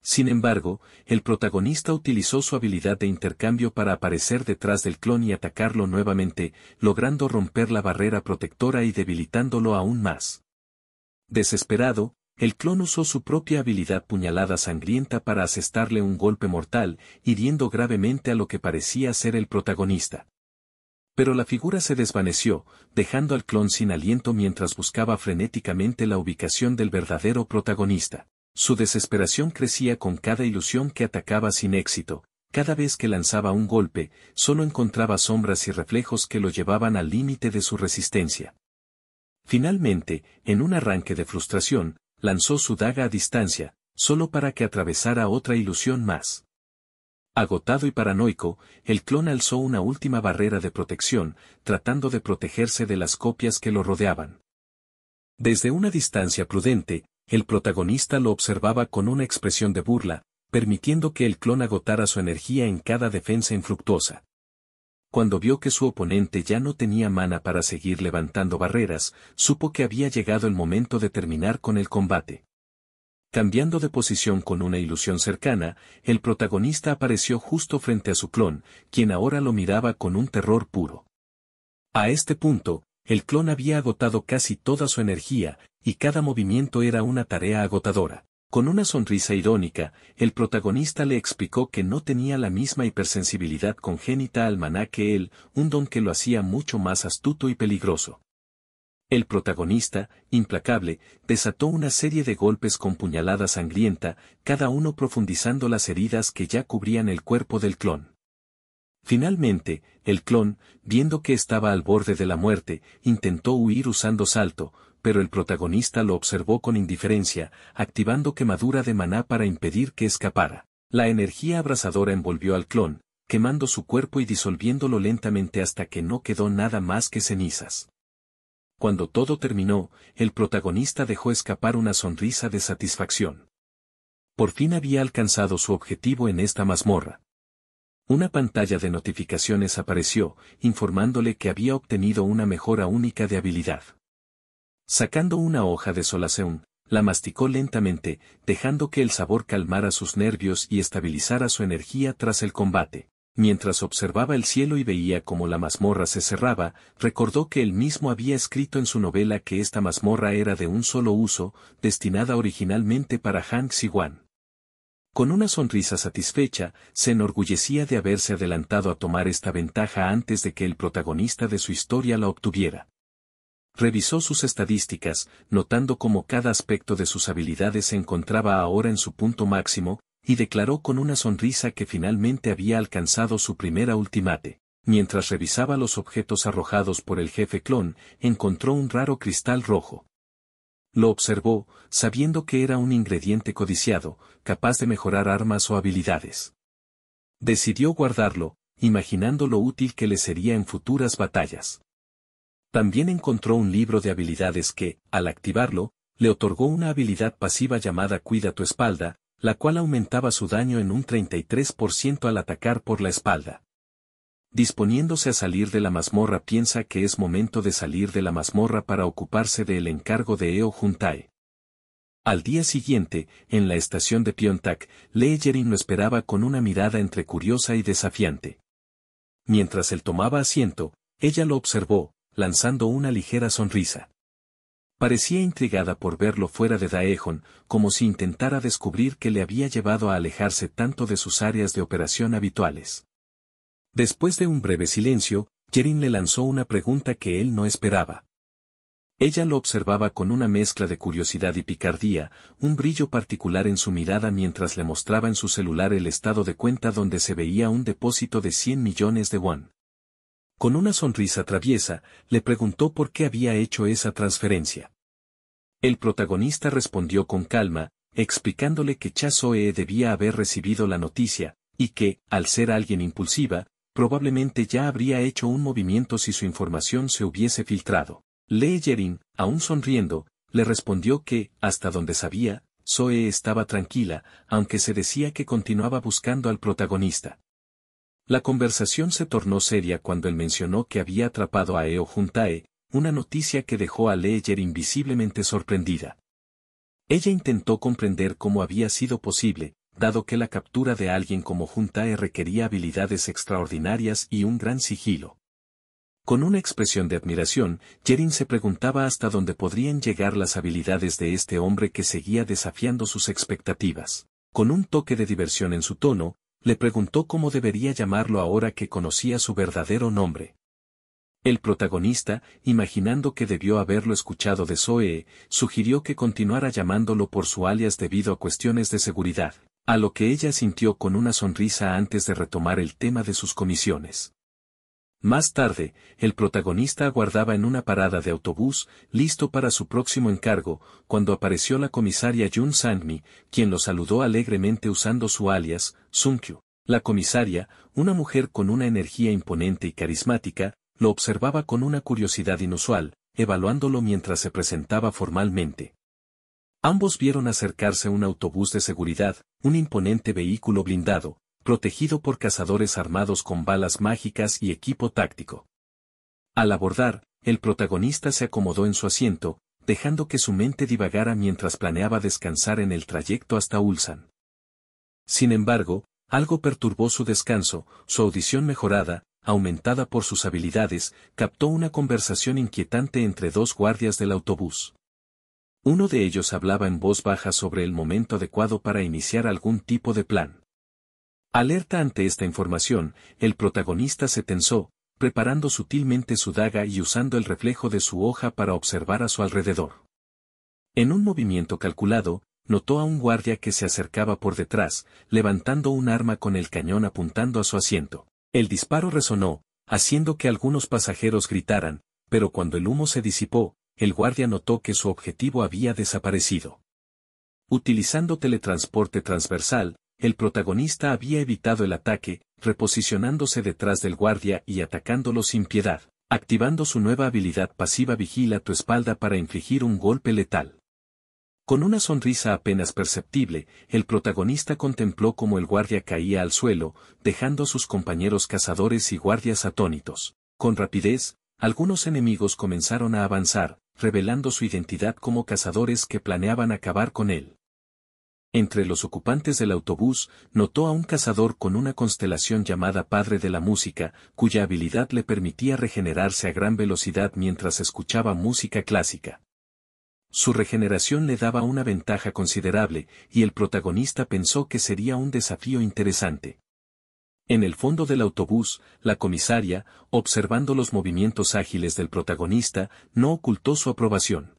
Sin embargo, el protagonista utilizó su habilidad de intercambio para aparecer detrás del clon y atacarlo nuevamente, logrando romper la barrera protectora y debilitándolo aún más. Desesperado, el clon usó su propia habilidad puñalada sangrienta para asestarle un golpe mortal, hiriendo gravemente a lo que parecía ser el protagonista. Pero la figura se desvaneció, dejando al clon sin aliento mientras buscaba frenéticamente la ubicación del verdadero protagonista. Su desesperación crecía con cada ilusión que atacaba sin éxito. Cada vez que lanzaba un golpe, solo encontraba sombras y reflejos que lo llevaban al límite de su resistencia. Finalmente, en un arranque de frustración, lanzó su daga a distancia, solo para que atravesara otra ilusión más. Agotado y paranoico, el clon alzó una última barrera de protección, tratando de protegerse de las copias que lo rodeaban. Desde una distancia prudente, el protagonista lo observaba con una expresión de burla, permitiendo que el clon agotara su energía en cada defensa infructuosa. Cuando vio que su oponente ya no tenía mana para seguir levantando barreras, supo que había llegado el momento de terminar con el combate. Cambiando de posición con una ilusión cercana, el protagonista apareció justo frente a su clon, quien ahora lo miraba con un terror puro. A este punto, el clon había agotado casi toda su energía, y cada movimiento era una tarea agotadora. Con una sonrisa irónica, el protagonista le explicó que no tenía la misma hipersensibilidad congénita al maná que él, un don que lo hacía mucho más astuto y peligroso. El protagonista, implacable, desató una serie de golpes con puñalada sangrienta, cada uno profundizando las heridas que ya cubrían el cuerpo del clon. Finalmente, el clon, viendo que estaba al borde de la muerte, intentó huir usando salto, pero el protagonista lo observó con indiferencia, activando quemadura de maná para impedir que escapara. La energía abrasadora envolvió al clon, quemando su cuerpo y disolviéndolo lentamente hasta que no quedó nada más que cenizas. Cuando todo terminó, el protagonista dejó escapar una sonrisa de satisfacción. Por fin había alcanzado su objetivo en esta mazmorra. Una pantalla de notificaciones apareció, informándole que había obtenido una mejora única de habilidad. Sacando una hoja de Solaceum, la masticó lentamente, dejando que el sabor calmara sus nervios y estabilizara su energía tras el combate. Mientras observaba el cielo y veía cómo la mazmorra se cerraba, recordó que él mismo había escrito en su novela que esta mazmorra era de un solo uso, destinada originalmente para Han Xiwan. Con una sonrisa satisfecha, se enorgullecía de haberse adelantado a tomar esta ventaja antes de que el protagonista de su historia la obtuviera. Revisó sus estadísticas, notando cómo cada aspecto de sus habilidades se encontraba ahora en su punto máximo, y declaró con una sonrisa que finalmente había alcanzado su primera ultimate. Mientras revisaba los objetos arrojados por el jefe clon, encontró un raro cristal rojo. Lo observó, sabiendo que era un ingrediente codiciado, capaz de mejorar armas o habilidades. Decidió guardarlo, imaginando lo útil que le sería en futuras batallas. También encontró un libro de habilidades que, al activarlo, le otorgó una habilidad pasiva llamada Cuida tu espalda, la cual aumentaba su daño en un 33% al atacar por la espalda. Disponiéndose a salir de la mazmorra, piensa que es momento de salir de la mazmorra para ocuparse del encargo de Eo Juntae. Al día siguiente, en la estación de Piontak, Lee Yerin lo esperaba con una mirada entre curiosa y desafiante. Mientras él tomaba asiento, ella lo observó, lanzando una ligera sonrisa. Parecía intrigada por verlo fuera de Daejeon, como si intentara descubrir qué le había llevado a alejarse tanto de sus áreas de operación habituales. Después de un breve silencio, Yerin le lanzó una pregunta que él no esperaba. Ella lo observaba con una mezcla de curiosidad y picardía, un brillo particular en su mirada mientras le mostraba en su celular el estado de cuenta donde se veía un depósito de 100 millones de won. Con una sonrisa traviesa, le preguntó por qué había hecho esa transferencia. El protagonista respondió con calma, explicándole que Cha Soe debía haber recibido la noticia, y que, al ser alguien impulsiva, probablemente ya habría hecho un movimiento si su información se hubiese filtrado. Lee Yerin, aún sonriendo, le respondió que, hasta donde sabía, Soe estaba tranquila, aunque se decía que continuaba buscando al protagonista. La conversación se tornó seria cuando él mencionó que había atrapado a Eo Juntae, una noticia que dejó a Lee Yerin visiblemente sorprendida. Ella intentó comprender cómo había sido posible, dado que la captura de alguien como Juntae requería habilidades extraordinarias y un gran sigilo. Con una expresión de admiración, Yerin se preguntaba hasta dónde podrían llegar las habilidades de este hombre que seguía desafiando sus expectativas. Con un toque de diversión en su tono, le preguntó cómo debería llamarlo ahora que conocía su verdadero nombre. El protagonista, imaginando que debió haberlo escuchado de Soe, sugirió que continuara llamándolo por su alias debido a cuestiones de seguridad, a lo que ella sintió con una sonrisa antes de retomar el tema de sus comisiones. Más tarde, el protagonista aguardaba en una parada de autobús, listo para su próximo encargo, cuando apareció la comisaria Jun Sang-mi, quien lo saludó alegremente usando su alias, Sunkyu. La comisaria, una mujer con una energía imponente y carismática, lo observaba con una curiosidad inusual, evaluándolo mientras se presentaba formalmente. Ambos vieron acercarse un autobús de seguridad, un imponente vehículo blindado, protegido por cazadores armados con balas mágicas y equipo táctico. Al abordar, el protagonista se acomodó en su asiento, dejando que su mente divagara mientras planeaba descansar en el trayecto hasta Ulsan. Sin embargo, algo perturbó su descanso, su audición mejorada, aumentada por sus habilidades, captó una conversación inquietante entre dos guardias del autobús. Uno de ellos hablaba en voz baja sobre el momento adecuado para iniciar algún tipo de plan. Alerta ante esta información, el protagonista se tensó, preparando sutilmente su daga y usando el reflejo de su hoja para observar a su alrededor. En un movimiento calculado, notó a un guardia que se acercaba por detrás, levantando un arma con el cañón apuntando a su asiento. El disparo resonó, haciendo que algunos pasajeros gritaran, pero cuando el humo se disipó, el guardia notó que su objetivo había desaparecido. Utilizando teletransporte transversal, el protagonista había evitado el ataque, reposicionándose detrás del guardia y atacándolo sin piedad, activando su nueva habilidad pasiva Vigila tu espalda para infligir un golpe letal. Con una sonrisa apenas perceptible, el protagonista contempló cómo el guardia caía al suelo, dejando a sus compañeros cazadores y guardias atónitos. Con rapidez, algunos enemigos comenzaron a avanzar, revelando su identidad como cazadores que planeaban acabar con él. Entre los ocupantes del autobús, notó a un cazador con una constelación llamada Padre de la Música, cuya habilidad le permitía regenerarse a gran velocidad mientras escuchaba música clásica. Su regeneración le daba una ventaja considerable, y el protagonista pensó que sería un desafío interesante. En el fondo del autobús, la comisaria, observando los movimientos ágiles del protagonista, no ocultó su aprobación.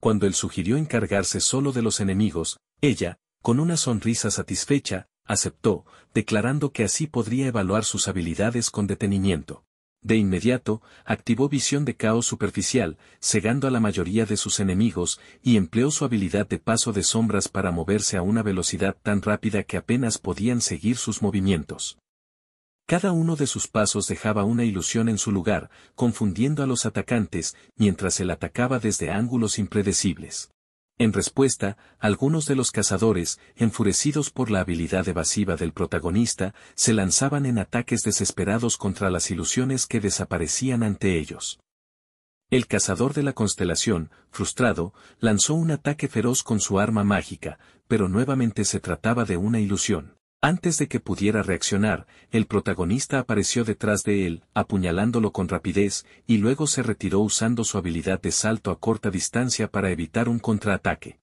Cuando él sugirió encargarse solo de los enemigos, ella, con una sonrisa satisfecha, aceptó, declarando que así podría evaluar sus habilidades con detenimiento. De inmediato, activó visión de caos superficial, cegando a la mayoría de sus enemigos, y empleó su habilidad de paso de sombras para moverse a una velocidad tan rápida que apenas podían seguir sus movimientos. Cada uno de sus pasos dejaba una ilusión en su lugar, confundiendo a los atacantes, mientras él atacaba desde ángulos impredecibles. En respuesta, algunos de los cazadores, enfurecidos por la habilidad evasiva del protagonista, se lanzaban en ataques desesperados contra las ilusiones que desaparecían ante ellos. El cazador de la constelación, frustrado, lanzó un ataque feroz con su arma mágica, pero nuevamente se trataba de una ilusión. Antes de que pudiera reaccionar, el protagonista apareció detrás de él, apuñalándolo con rapidez, y luego se retiró usando su habilidad de salto a corta distancia para evitar un contraataque.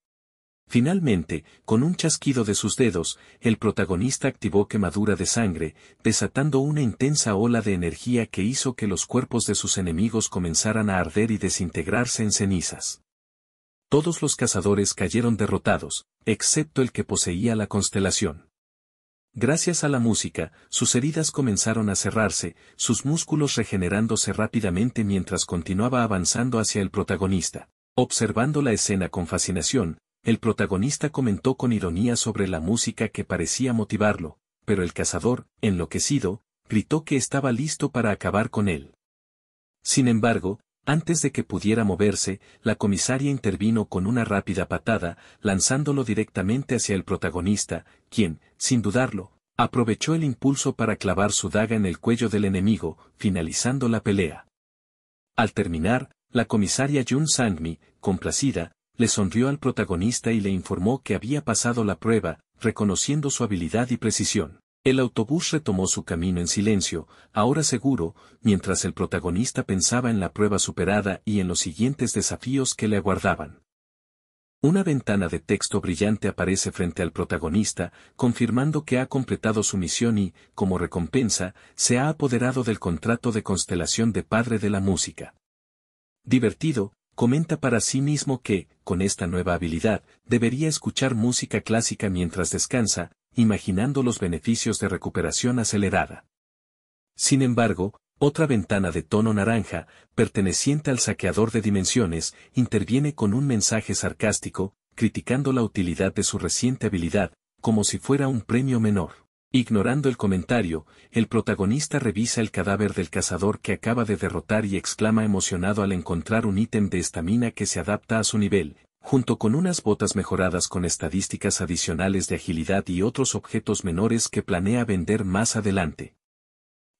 Finalmente, con un chasquido de sus dedos, el protagonista activó quemadura de sangre, desatando una intensa ola de energía que hizo que los cuerpos de sus enemigos comenzaran a arder y desintegrarse en cenizas. Todos los cazadores cayeron derrotados, excepto el que poseía la constelación. Gracias a la música, sus heridas comenzaron a cerrarse, sus músculos regenerándose rápidamente mientras continuaba avanzando hacia el protagonista. Observando la escena con fascinación, el protagonista comentó con ironía sobre la música que parecía motivarlo, pero el cazador, enloquecido, gritó que estaba listo para acabar con él. Sin embargo, antes de que pudiera moverse, la comisaria intervino con una rápida patada, lanzándolo directamente hacia el protagonista, quien, sin dudarlo, aprovechó el impulso para clavar su daga en el cuello del enemigo, finalizando la pelea. Al terminar, la comisaria Jun Sang-mi, complacida, le sonrió al protagonista y le informó que había pasado la prueba, reconociendo su habilidad y precisión. El autobús retomó su camino en silencio, ahora seguro, mientras el protagonista pensaba en la prueba superada y en los siguientes desafíos que le aguardaban. Una ventana de texto brillante aparece frente al protagonista, confirmando que ha completado su misión y, como recompensa, se ha apoderado del contrato de constelación de padre de la música. Divertido, comenta para sí mismo que, con esta nueva habilidad, debería escuchar música clásica mientras descansa, imaginando los beneficios de recuperación acelerada. Sin embargo, otra ventana de tono naranja, perteneciente al saqueador de dimensiones, interviene con un mensaje sarcástico, criticando la utilidad de su reciente habilidad, como si fuera un premio menor. Ignorando el comentario, el protagonista revisa el cadáver del cazador que acaba de derrotar y exclama emocionado al encontrar un ítem de estamina que se adapta a su nivel, junto con unas botas mejoradas con estadísticas adicionales de agilidad y otros objetos menores que planea vender más adelante.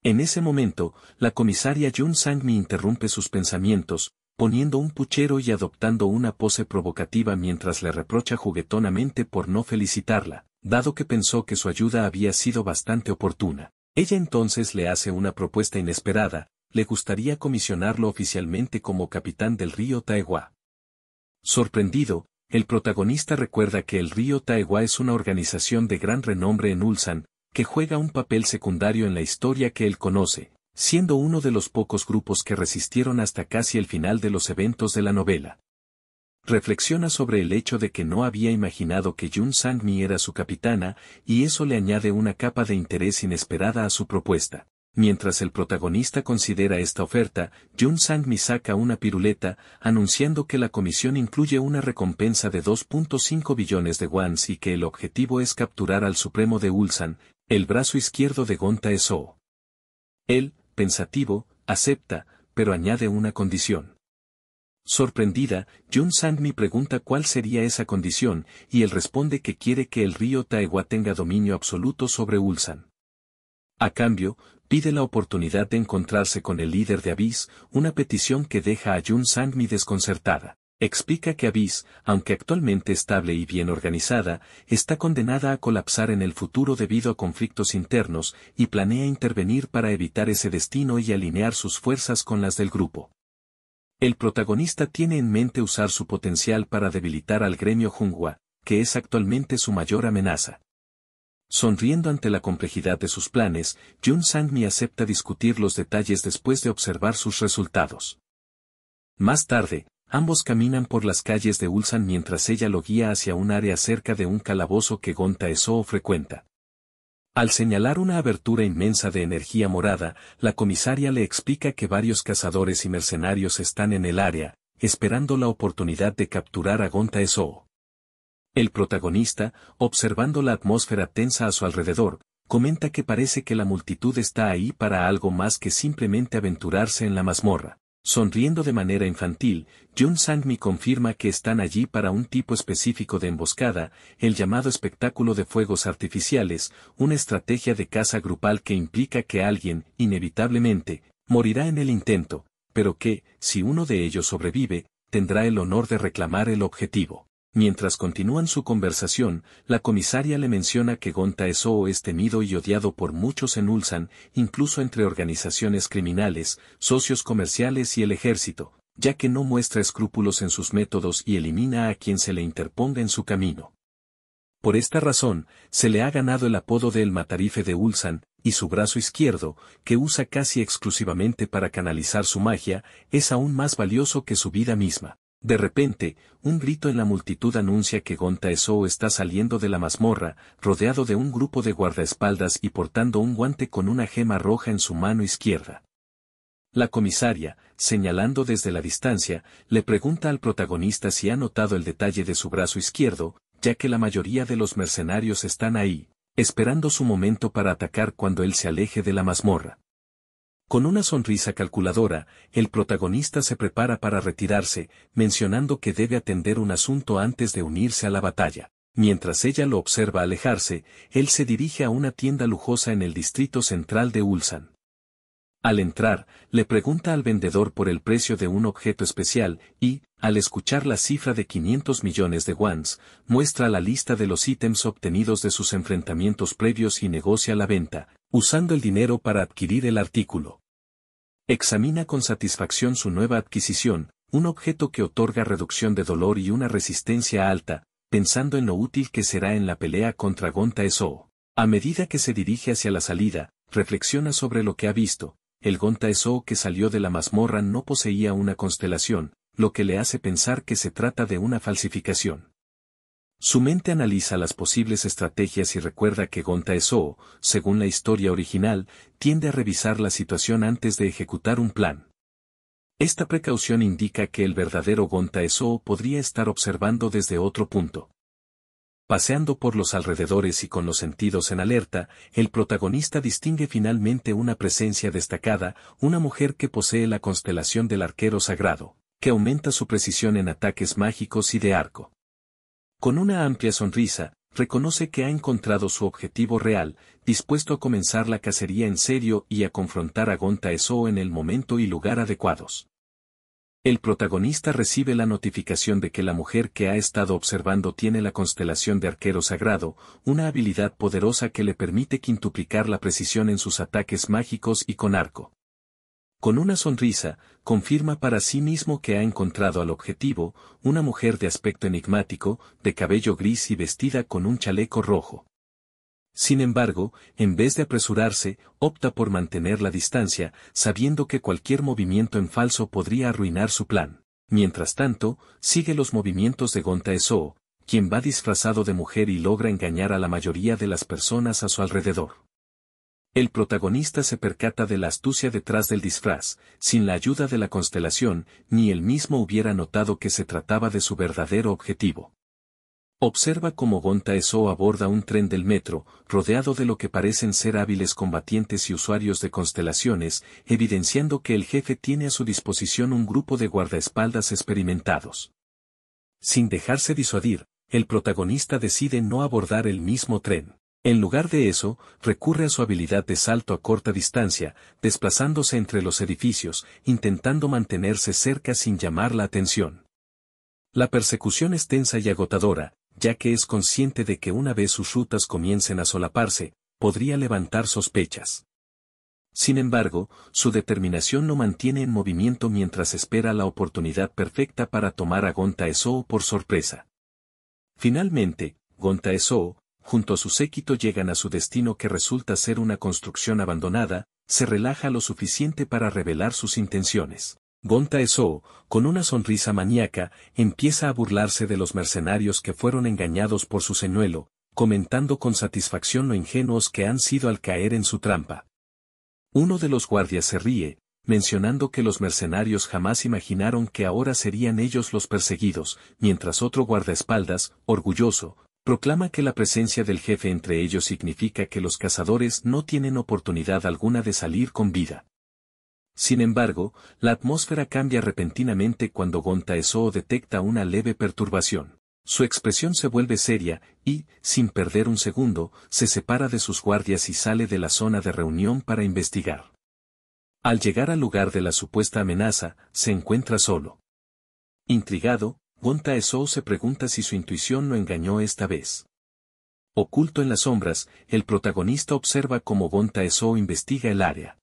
En ese momento, la comisaria Jun Sang-mi interrumpe sus pensamientos, poniendo un puchero y adoptando una pose provocativa mientras le reprocha juguetonamente por no felicitarla, dado que pensó que su ayuda había sido bastante oportuna. Ella entonces le hace una propuesta inesperada, le gustaría comisionarlo oficialmente como capitán del río Taehua. Sorprendido, el protagonista recuerda que el río Taehua es una organización de gran renombre en Ulsan, que juega un papel secundario en la historia que él conoce, siendo uno de los pocos grupos que resistieron hasta casi el final de los eventos de la novela. Reflexiona sobre el hecho de que no había imaginado que Jun Sang-mi era su capitana, y eso le añade una capa de interés inesperada a su propuesta. Mientras el protagonista considera esta oferta, Jun Sang-mi saca una piruleta, anunciando que la comisión incluye una recompensa de 2.5 billones de wons y que el objetivo es capturar al Supremo de Ulsan, el brazo izquierdo de Gon Tae-soo. Él, pensativo, acepta, pero añade una condición. Sorprendida, Jun Sang-mi pregunta cuál sería esa condición, y él responde que quiere que el río Taehua tenga dominio absoluto sobre Ulsan. A cambio, pide la oportunidad de encontrarse con el líder de Abyss, una petición que deja a Jun Sang-mi desconcertada. Explica que Abyss, aunque actualmente estable y bien organizada, está condenada a colapsar en el futuro debido a conflictos internos, y planea intervenir para evitar ese destino y alinear sus fuerzas con las del grupo. El protagonista tiene en mente usar su potencial para debilitar al gremio Hunhua, que es actualmente su mayor amenaza. Sonriendo ante la complejidad de sus planes, Jun Sang-mi acepta discutir los detalles después de observar sus resultados. Más tarde, ambos caminan por las calles de Ulsan mientras ella lo guía hacia un área cerca de un calabozo que Gon Tae-soo frecuenta. Al señalar una abertura inmensa de energía morada, la comisaria le explica que varios cazadores y mercenarios están en el área, esperando la oportunidad de capturar a Gon Tae-soo. El protagonista, observando la atmósfera tensa a su alrededor, comenta que parece que la multitud está ahí para algo más que simplemente aventurarse en la mazmorra. Sonriendo de manera infantil, Yun Sang-mi confirma que están allí para un tipo específico de emboscada, el llamado espectáculo de fuegos artificiales, una estrategia de caza grupal que implica que alguien, inevitablemente, morirá en el intento, pero que, si uno de ellos sobrevive, tendrá el honor de reclamar el objetivo. Mientras continúan su conversación, la comisaria le menciona que Gon Tae-soo es temido y odiado por muchos en Ulsan, incluso entre organizaciones criminales, socios comerciales y el ejército, ya que no muestra escrúpulos en sus métodos y elimina a quien se le interponga en su camino. Por esta razón, se le ha ganado el apodo de El Matarife de Ulsan, y su brazo izquierdo, que usa casi exclusivamente para canalizar su magia, es aún más valioso que su vida misma. De repente, un grito en la multitud anuncia que Gon Tae-soo está saliendo de la mazmorra, rodeado de un grupo de guardaespaldas y portando un guante con una gema roja en su mano izquierda. La comisaria, señalando desde la distancia, le pregunta al protagonista si ha notado el detalle de su brazo izquierdo, ya que la mayoría de los mercenarios están ahí, esperando su momento para atacar cuando él se aleje de la mazmorra. Con una sonrisa calculadora, el protagonista se prepara para retirarse, mencionando que debe atender un asunto antes de unirse a la batalla. Mientras ella lo observa alejarse, él se dirige a una tienda lujosa en el distrito central de Ulsan. Al entrar, le pregunta al vendedor por el precio de un objeto especial y, al escuchar la cifra de 500 millones de wons, muestra la lista de los ítems obtenidos de sus enfrentamientos previos y negocia la venta, usando el dinero para adquirir el artículo. Examina con satisfacción su nueva adquisición, un objeto que otorga reducción de dolor y una resistencia alta, pensando en lo útil que será en la pelea contra Gon Tae-soo. A medida que se dirige hacia la salida, reflexiona sobre lo que ha visto. El Gon Tae-soo que salió de la mazmorra no poseía una constelación, lo que le hace pensar que se trata de una falsificación. Su mente analiza las posibles estrategias y recuerda que Gon Tae-soo, según la historia original, tiende a revisar la situación antes de ejecutar un plan. Esta precaución indica que el verdadero Gon Tae-soo podría estar observando desde otro punto. Paseando por los alrededores y con los sentidos en alerta, el protagonista distingue finalmente una presencia destacada, una mujer que posee la constelación del arquero sagrado, que aumenta su precisión en ataques mágicos y de arco. Con una amplia sonrisa, reconoce que ha encontrado su objetivo real, dispuesto a comenzar la cacería en serio y a confrontar a Gon Tae-soo en el momento y lugar adecuados. El protagonista recibe la notificación de que la mujer que ha estado observando tiene la constelación de arquero sagrado, una habilidad poderosa que le permite quintuplicar la precisión en sus ataques mágicos y con arco. Con una sonrisa, confirma para sí mismo que ha encontrado al objetivo, una mujer de aspecto enigmático, de cabello gris y vestida con un chaleco rojo. Sin embargo, en vez de apresurarse, opta por mantener la distancia, sabiendo que cualquier movimiento en falso podría arruinar su plan. Mientras tanto, sigue los movimientos de Gon Tae-soo, quien va disfrazado de mujer y logra engañar a la mayoría de las personas a su alrededor. El protagonista se percata de la astucia detrás del disfraz, sin la ayuda de la constelación, ni él mismo hubiera notado que se trataba de su verdadero objetivo. Observa cómo Gon Tae-soo aborda un tren del metro, rodeado de lo que parecen ser hábiles combatientes y usuarios de constelaciones, evidenciando que el jefe tiene a su disposición un grupo de guardaespaldas experimentados. Sin dejarse disuadir, el protagonista decide no abordar el mismo tren. En lugar de eso, recurre a su habilidad de salto a corta distancia, desplazándose entre los edificios, intentando mantenerse cerca sin llamar la atención. La persecución es tensa y agotadora, ya que es consciente de que una vez sus rutas comiencen a solaparse, podría levantar sospechas. Sin embargo, su determinación lo mantiene en movimiento mientras espera la oportunidad perfecta para tomar a Gon Tae-soo por sorpresa. Finalmente, Gon Tae-soo, junto a su séquito llegan a su destino que resulta ser una construcción abandonada, se relaja lo suficiente para revelar sus intenciones. Gon Tae-soo, con una sonrisa maníaca, empieza a burlarse de los mercenarios que fueron engañados por su señuelo, comentando con satisfacción lo ingenuos que han sido al caer en su trampa. Uno de los guardias se ríe, mencionando que los mercenarios jamás imaginaron que ahora serían ellos los perseguidos, mientras otro guardaespaldas, orgulloso, proclama que la presencia del jefe entre ellos significa que los cazadores no tienen oportunidad alguna de salir con vida. Sin embargo, la atmósfera cambia repentinamente cuando Gonta Ezou detecta una leve perturbación. Su expresión se vuelve seria y, sin perder un segundo, se separa de sus guardias y sale de la zona de reunión para investigar. Al llegar al lugar de la supuesta amenaza, se encuentra solo. Intrigado, Gonta Ezou se pregunta si su intuición lo engañó esta vez. Oculto en las sombras, el protagonista observa cómo Gonta Ezou investiga el área.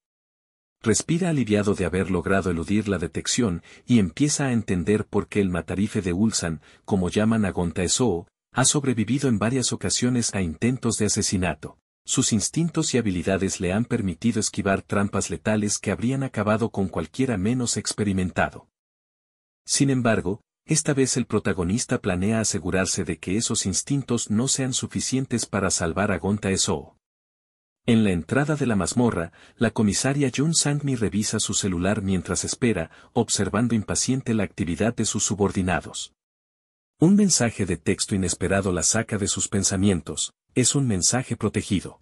Respira aliviado de haber logrado eludir la detección y empieza a entender por qué el matarife de Ulsan, como llaman a Gonta Ezou, ha sobrevivido en varias ocasiones a intentos de asesinato. Sus instintos y habilidades le han permitido esquivar trampas letales que habrían acabado con cualquiera menos experimentado. Sin embargo, esta vez el protagonista planea asegurarse de que esos instintos no sean suficientes para salvar a Gonta Ezou. En la entrada de la mazmorra, la comisaria Jun Sang-mi revisa su celular mientras espera, observando impaciente la actividad de sus subordinados. Un mensaje de texto inesperado la saca de sus pensamientos, es un mensaje protegido.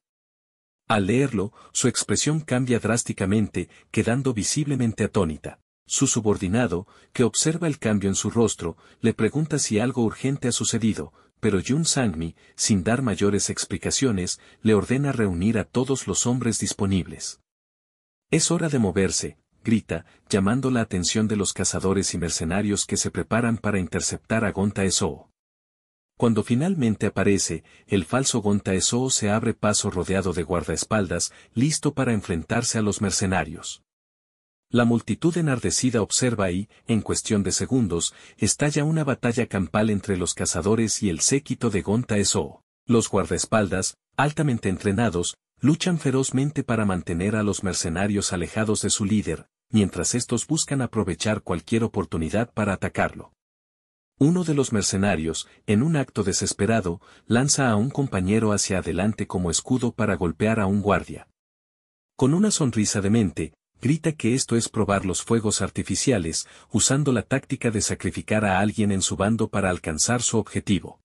Al leerlo, su expresión cambia drásticamente, quedando visiblemente atónita. Su subordinado, que observa el cambio en su rostro, le pregunta si algo urgente ha sucedido, pero Jun Sang-mi, sin dar mayores explicaciones, le ordena reunir a todos los hombres disponibles. Es hora de moverse, grita, llamando la atención de los cazadores y mercenarios que se preparan para interceptar a Gonta Ezou. Cuando finalmente aparece, el falso Gonta Ezou se abre paso rodeado de guardaespaldas, listo para enfrentarse a los mercenarios. La multitud enardecida observa y, en cuestión de segundos, estalla una batalla campal entre los cazadores y el séquito de Gonta Ezou. Los guardaespaldas, altamente entrenados, luchan ferozmente para mantener a los mercenarios alejados de su líder, mientras estos buscan aprovechar cualquier oportunidad para atacarlo. Uno de los mercenarios, en un acto desesperado, lanza a un compañero hacia adelante como escudo para golpear a un guardia. Con una sonrisa demente, grita que esto es probar los fuegos artificiales, usando la táctica de sacrificar a alguien en su bando para alcanzar su objetivo.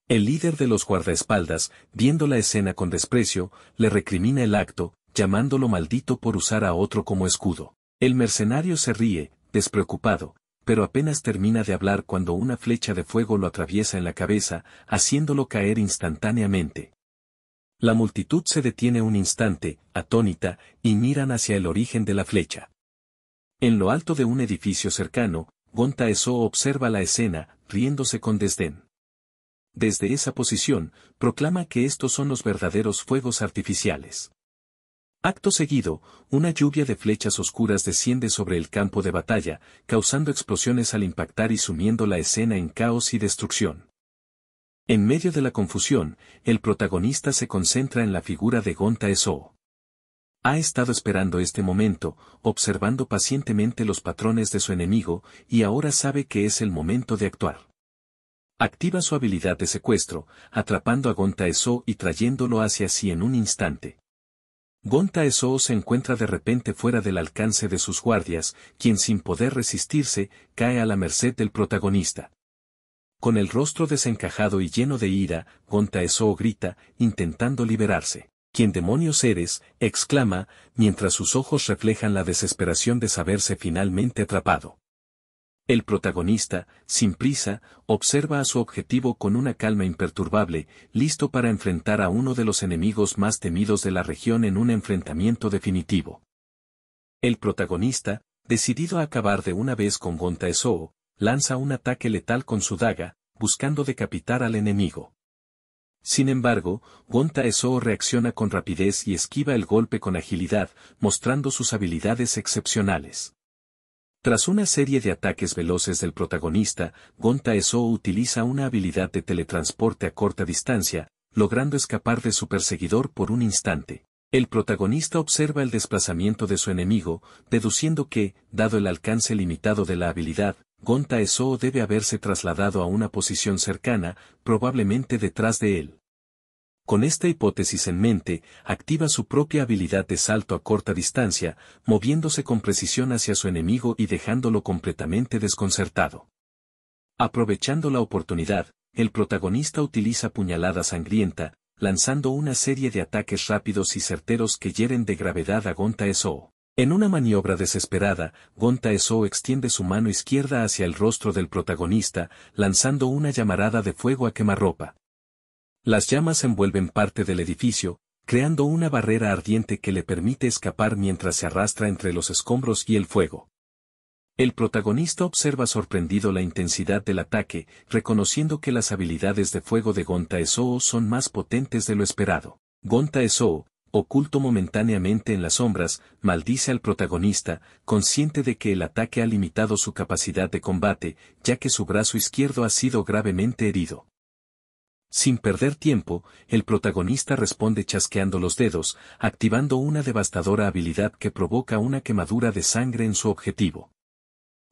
El líder de los guardaespaldas, viendo la escena con desprecio, le recrimina el acto, llamándolo maldito por usar a otro como escudo. El mercenario se ríe, despreocupado, pero apenas termina de hablar cuando una flecha de fuego lo atraviesa en la cabeza, haciéndolo caer instantáneamente. La multitud se detiene un instante, atónita, y miran hacia el origen de la flecha. En lo alto de un edificio cercano, Gonta Ezou observa la escena, riéndose con desdén. Desde esa posición, proclama que estos son los verdaderos fuegos artificiales. Acto seguido, una lluvia de flechas oscuras desciende sobre el campo de batalla, causando explosiones al impactar y sumiendo la escena en caos y destrucción. En medio de la confusión, el protagonista se concentra en la figura de Gonta Ezou. Ha estado esperando este momento, observando pacientemente los patrones de su enemigo, y ahora sabe que es el momento de actuar. Activa su habilidad de secuestro, atrapando a Gonta Ezou y trayéndolo hacia sí en un instante. Gonta Ezou se encuentra de repente fuera del alcance de sus guardias, quien sin poder resistirse, cae a la merced del protagonista. Con el rostro desencajado y lleno de ira, Gonta Ezou grita, intentando liberarse. ¿Quién demonios eres?, exclama, mientras sus ojos reflejan la desesperación de saberse finalmente atrapado. El protagonista, sin prisa, observa a su objetivo con una calma imperturbable, listo para enfrentar a uno de los enemigos más temidos de la región en un enfrentamiento definitivo. El protagonista, decidido a acabar de una vez con Gonta Ezou, lanza un ataque letal con su daga, buscando decapitar al enemigo. Sin embargo, Gonta Ezou reacciona con rapidez y esquiva el golpe con agilidad, mostrando sus habilidades excepcionales. Tras una serie de ataques veloces del protagonista, Gonta Ezou utiliza una habilidad de teletransporte a corta distancia, logrando escapar de su perseguidor por un instante. El protagonista observa el desplazamiento de su enemigo, deduciendo que, dado el alcance limitado de la habilidad, Gonta Ezou debe haberse trasladado a una posición cercana, probablemente detrás de él. Con esta hipótesis en mente, activa su propia habilidad de salto a corta distancia, moviéndose con precisión hacia su enemigo y dejándolo completamente desconcertado. Aprovechando la oportunidad, el protagonista utiliza puñalada sangrienta, lanzando una serie de ataques rápidos y certeros que hieren de gravedad a Gonta Ezou. En una maniobra desesperada, Gonta Ezou extiende su mano izquierda hacia el rostro del protagonista, lanzando una llamarada de fuego a quemarropa. Las llamas envuelven parte del edificio, creando una barrera ardiente que le permite escapar mientras se arrastra entre los escombros y el fuego. El protagonista observa sorprendido la intensidad del ataque, reconociendo que las habilidades de fuego de Gonta Ezou son más potentes de lo esperado. Gonta Ezou, oculto momentáneamente en las sombras, maldice al protagonista, consciente de que el ataque ha limitado su capacidad de combate, ya que su brazo izquierdo ha sido gravemente herido. Sin perder tiempo, el protagonista responde chasqueando los dedos, activando una devastadora habilidad que provoca una quemadura de sangre en su objetivo.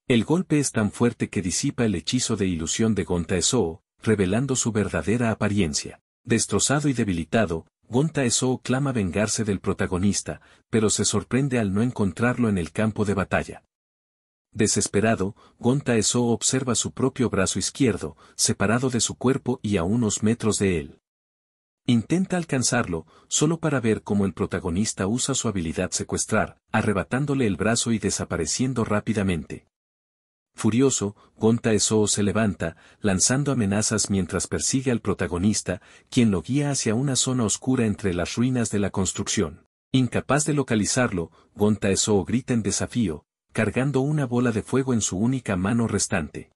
El golpe es tan fuerte que disipa el hechizo de ilusión de Gonta Ezou, revelando su verdadera apariencia. Destrozado y debilitado, Gonta Ezou clama vengarse del protagonista, pero se sorprende al no encontrarlo en el campo de batalla. Desesperado, Gonta Ezou observa su propio brazo izquierdo, separado de su cuerpo y a unos metros de él. Intenta alcanzarlo, solo para ver cómo el protagonista usa su habilidad secuestrar, arrebatándole el brazo y desapareciendo rápidamente. Furioso, Gonta Ezou se levanta, lanzando amenazas mientras persigue al protagonista, quien lo guía hacia una zona oscura entre las ruinas de la construcción. Incapaz de localizarlo, Gonta Ezou grita en desafío, cargando una bola de fuego en su única mano restante.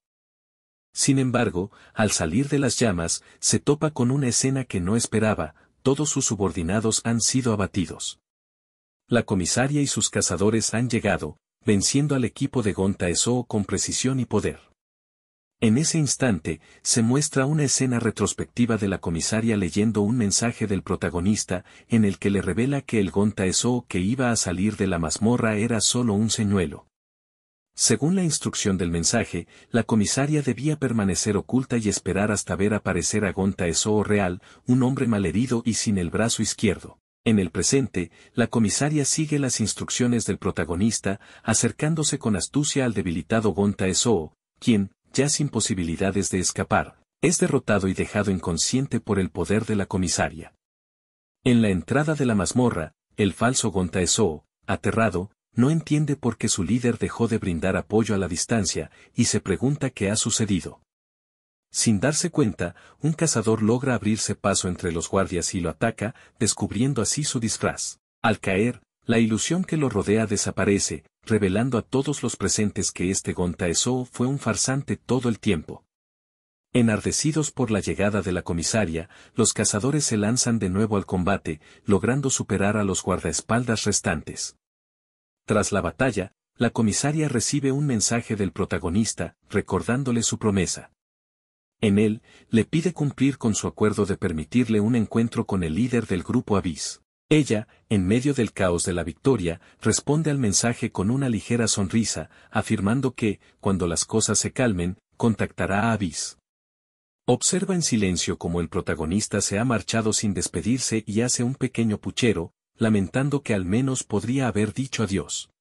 Sin embargo, al salir de las llamas, se topa con una escena que no esperaba: todos sus subordinados han sido abatidos. La comisaria y sus cazadores han llegado, venciendo al equipo de Gonta Ezou con precisión y poder. En ese instante, se muestra una escena retrospectiva de la comisaria leyendo un mensaje del protagonista, en el que le revela que el Gonta Ezou que iba a salir de la mazmorra era solo un señuelo. Según la instrucción del mensaje, la comisaria debía permanecer oculta y esperar hasta ver aparecer a Gonta Ezou real, un hombre malherido y sin el brazo izquierdo. En el presente, la comisaria sigue las instrucciones del protagonista, acercándose con astucia al debilitado Gonta Ezou, quien, ya sin posibilidades de escapar, es derrotado y dejado inconsciente por el poder de la comisaria. En la entrada de la mazmorra, el falso Gonta Ezou, aterrado, no entiende por qué su líder dejó de brindar apoyo a la distancia, y se pregunta qué ha sucedido. Sin darse cuenta, un cazador logra abrirse paso entre los guardias y lo ataca, descubriendo así su disfraz. Al caer, la ilusión que lo rodea desaparece, revelando a todos los presentes que este Gonta Ezou fue un farsante todo el tiempo. Enardecidos por la llegada de la comisaria, los cazadores se lanzan de nuevo al combate, logrando superar a los guardaespaldas restantes. Tras la batalla, la comisaria recibe un mensaje del protagonista, recordándole su promesa. En él, le pide cumplir con su acuerdo de permitirle un encuentro con el líder del grupo Abyss. Ella, en medio del caos de la victoria, responde al mensaje con una ligera sonrisa, afirmando que, cuando las cosas se calmen, contactará a Abyss. Observa en silencio cómo el protagonista se ha marchado sin despedirse y hace un pequeño puchero, lamentando que al menos podría haber dicho adiós.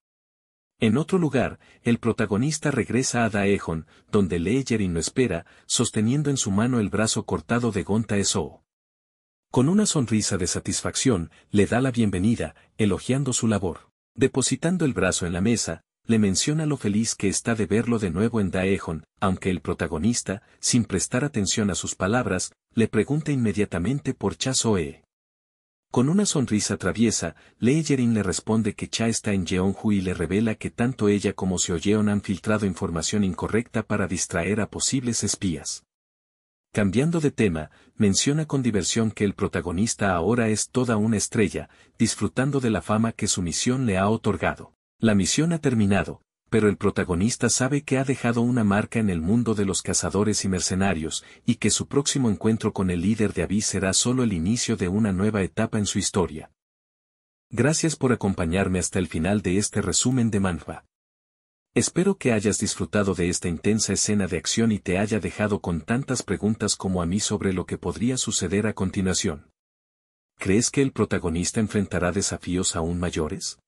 En otro lugar, el protagonista regresa a Daejeon, donde Leyerin lo espera, sosteniendo en su mano el brazo cortado de Gonta Ezou. Con una sonrisa de satisfacción, le da la bienvenida, elogiando su labor. Depositando el brazo en la mesa, le menciona lo feliz que está de verlo de nuevo en Daejeon, aunque el protagonista, sin prestar atención a sus palabras, le pregunta inmediatamente por Cha Soe. Con una sonrisa traviesa, Leyerin le responde que Cha está en Jeonju y le revela que tanto ella como Seo Yeon han filtrado información incorrecta para distraer a posibles espías. Cambiando de tema, menciona con diversión que el protagonista ahora es toda una estrella, disfrutando de la fama que su misión le ha otorgado. La misión ha terminado, pero el protagonista sabe que ha dejado una marca en el mundo de los cazadores y mercenarios, y que su próximo encuentro con el líder de Abyss será solo el inicio de una nueva etapa en su historia. Gracias por acompañarme hasta el final de este resumen de manhwa. Espero que hayas disfrutado de esta intensa escena de acción y te haya dejado con tantas preguntas como a mí sobre lo que podría suceder a continuación. ¿Crees que el protagonista enfrentará desafíos aún mayores?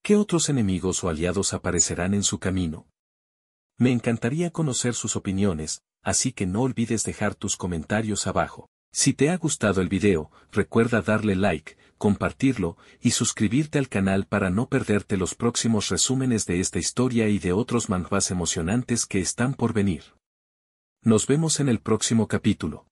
¿Qué otros enemigos o aliados aparecerán en su camino? Me encantaría conocer sus opiniones, así que no olvides dejar tus comentarios abajo. Si te ha gustado el video, recuerda darle like, compartirlo y suscribirte al canal para no perderte los próximos resúmenes de esta historia y de otros manhwas emocionantes que están por venir. Nos vemos en el próximo capítulo.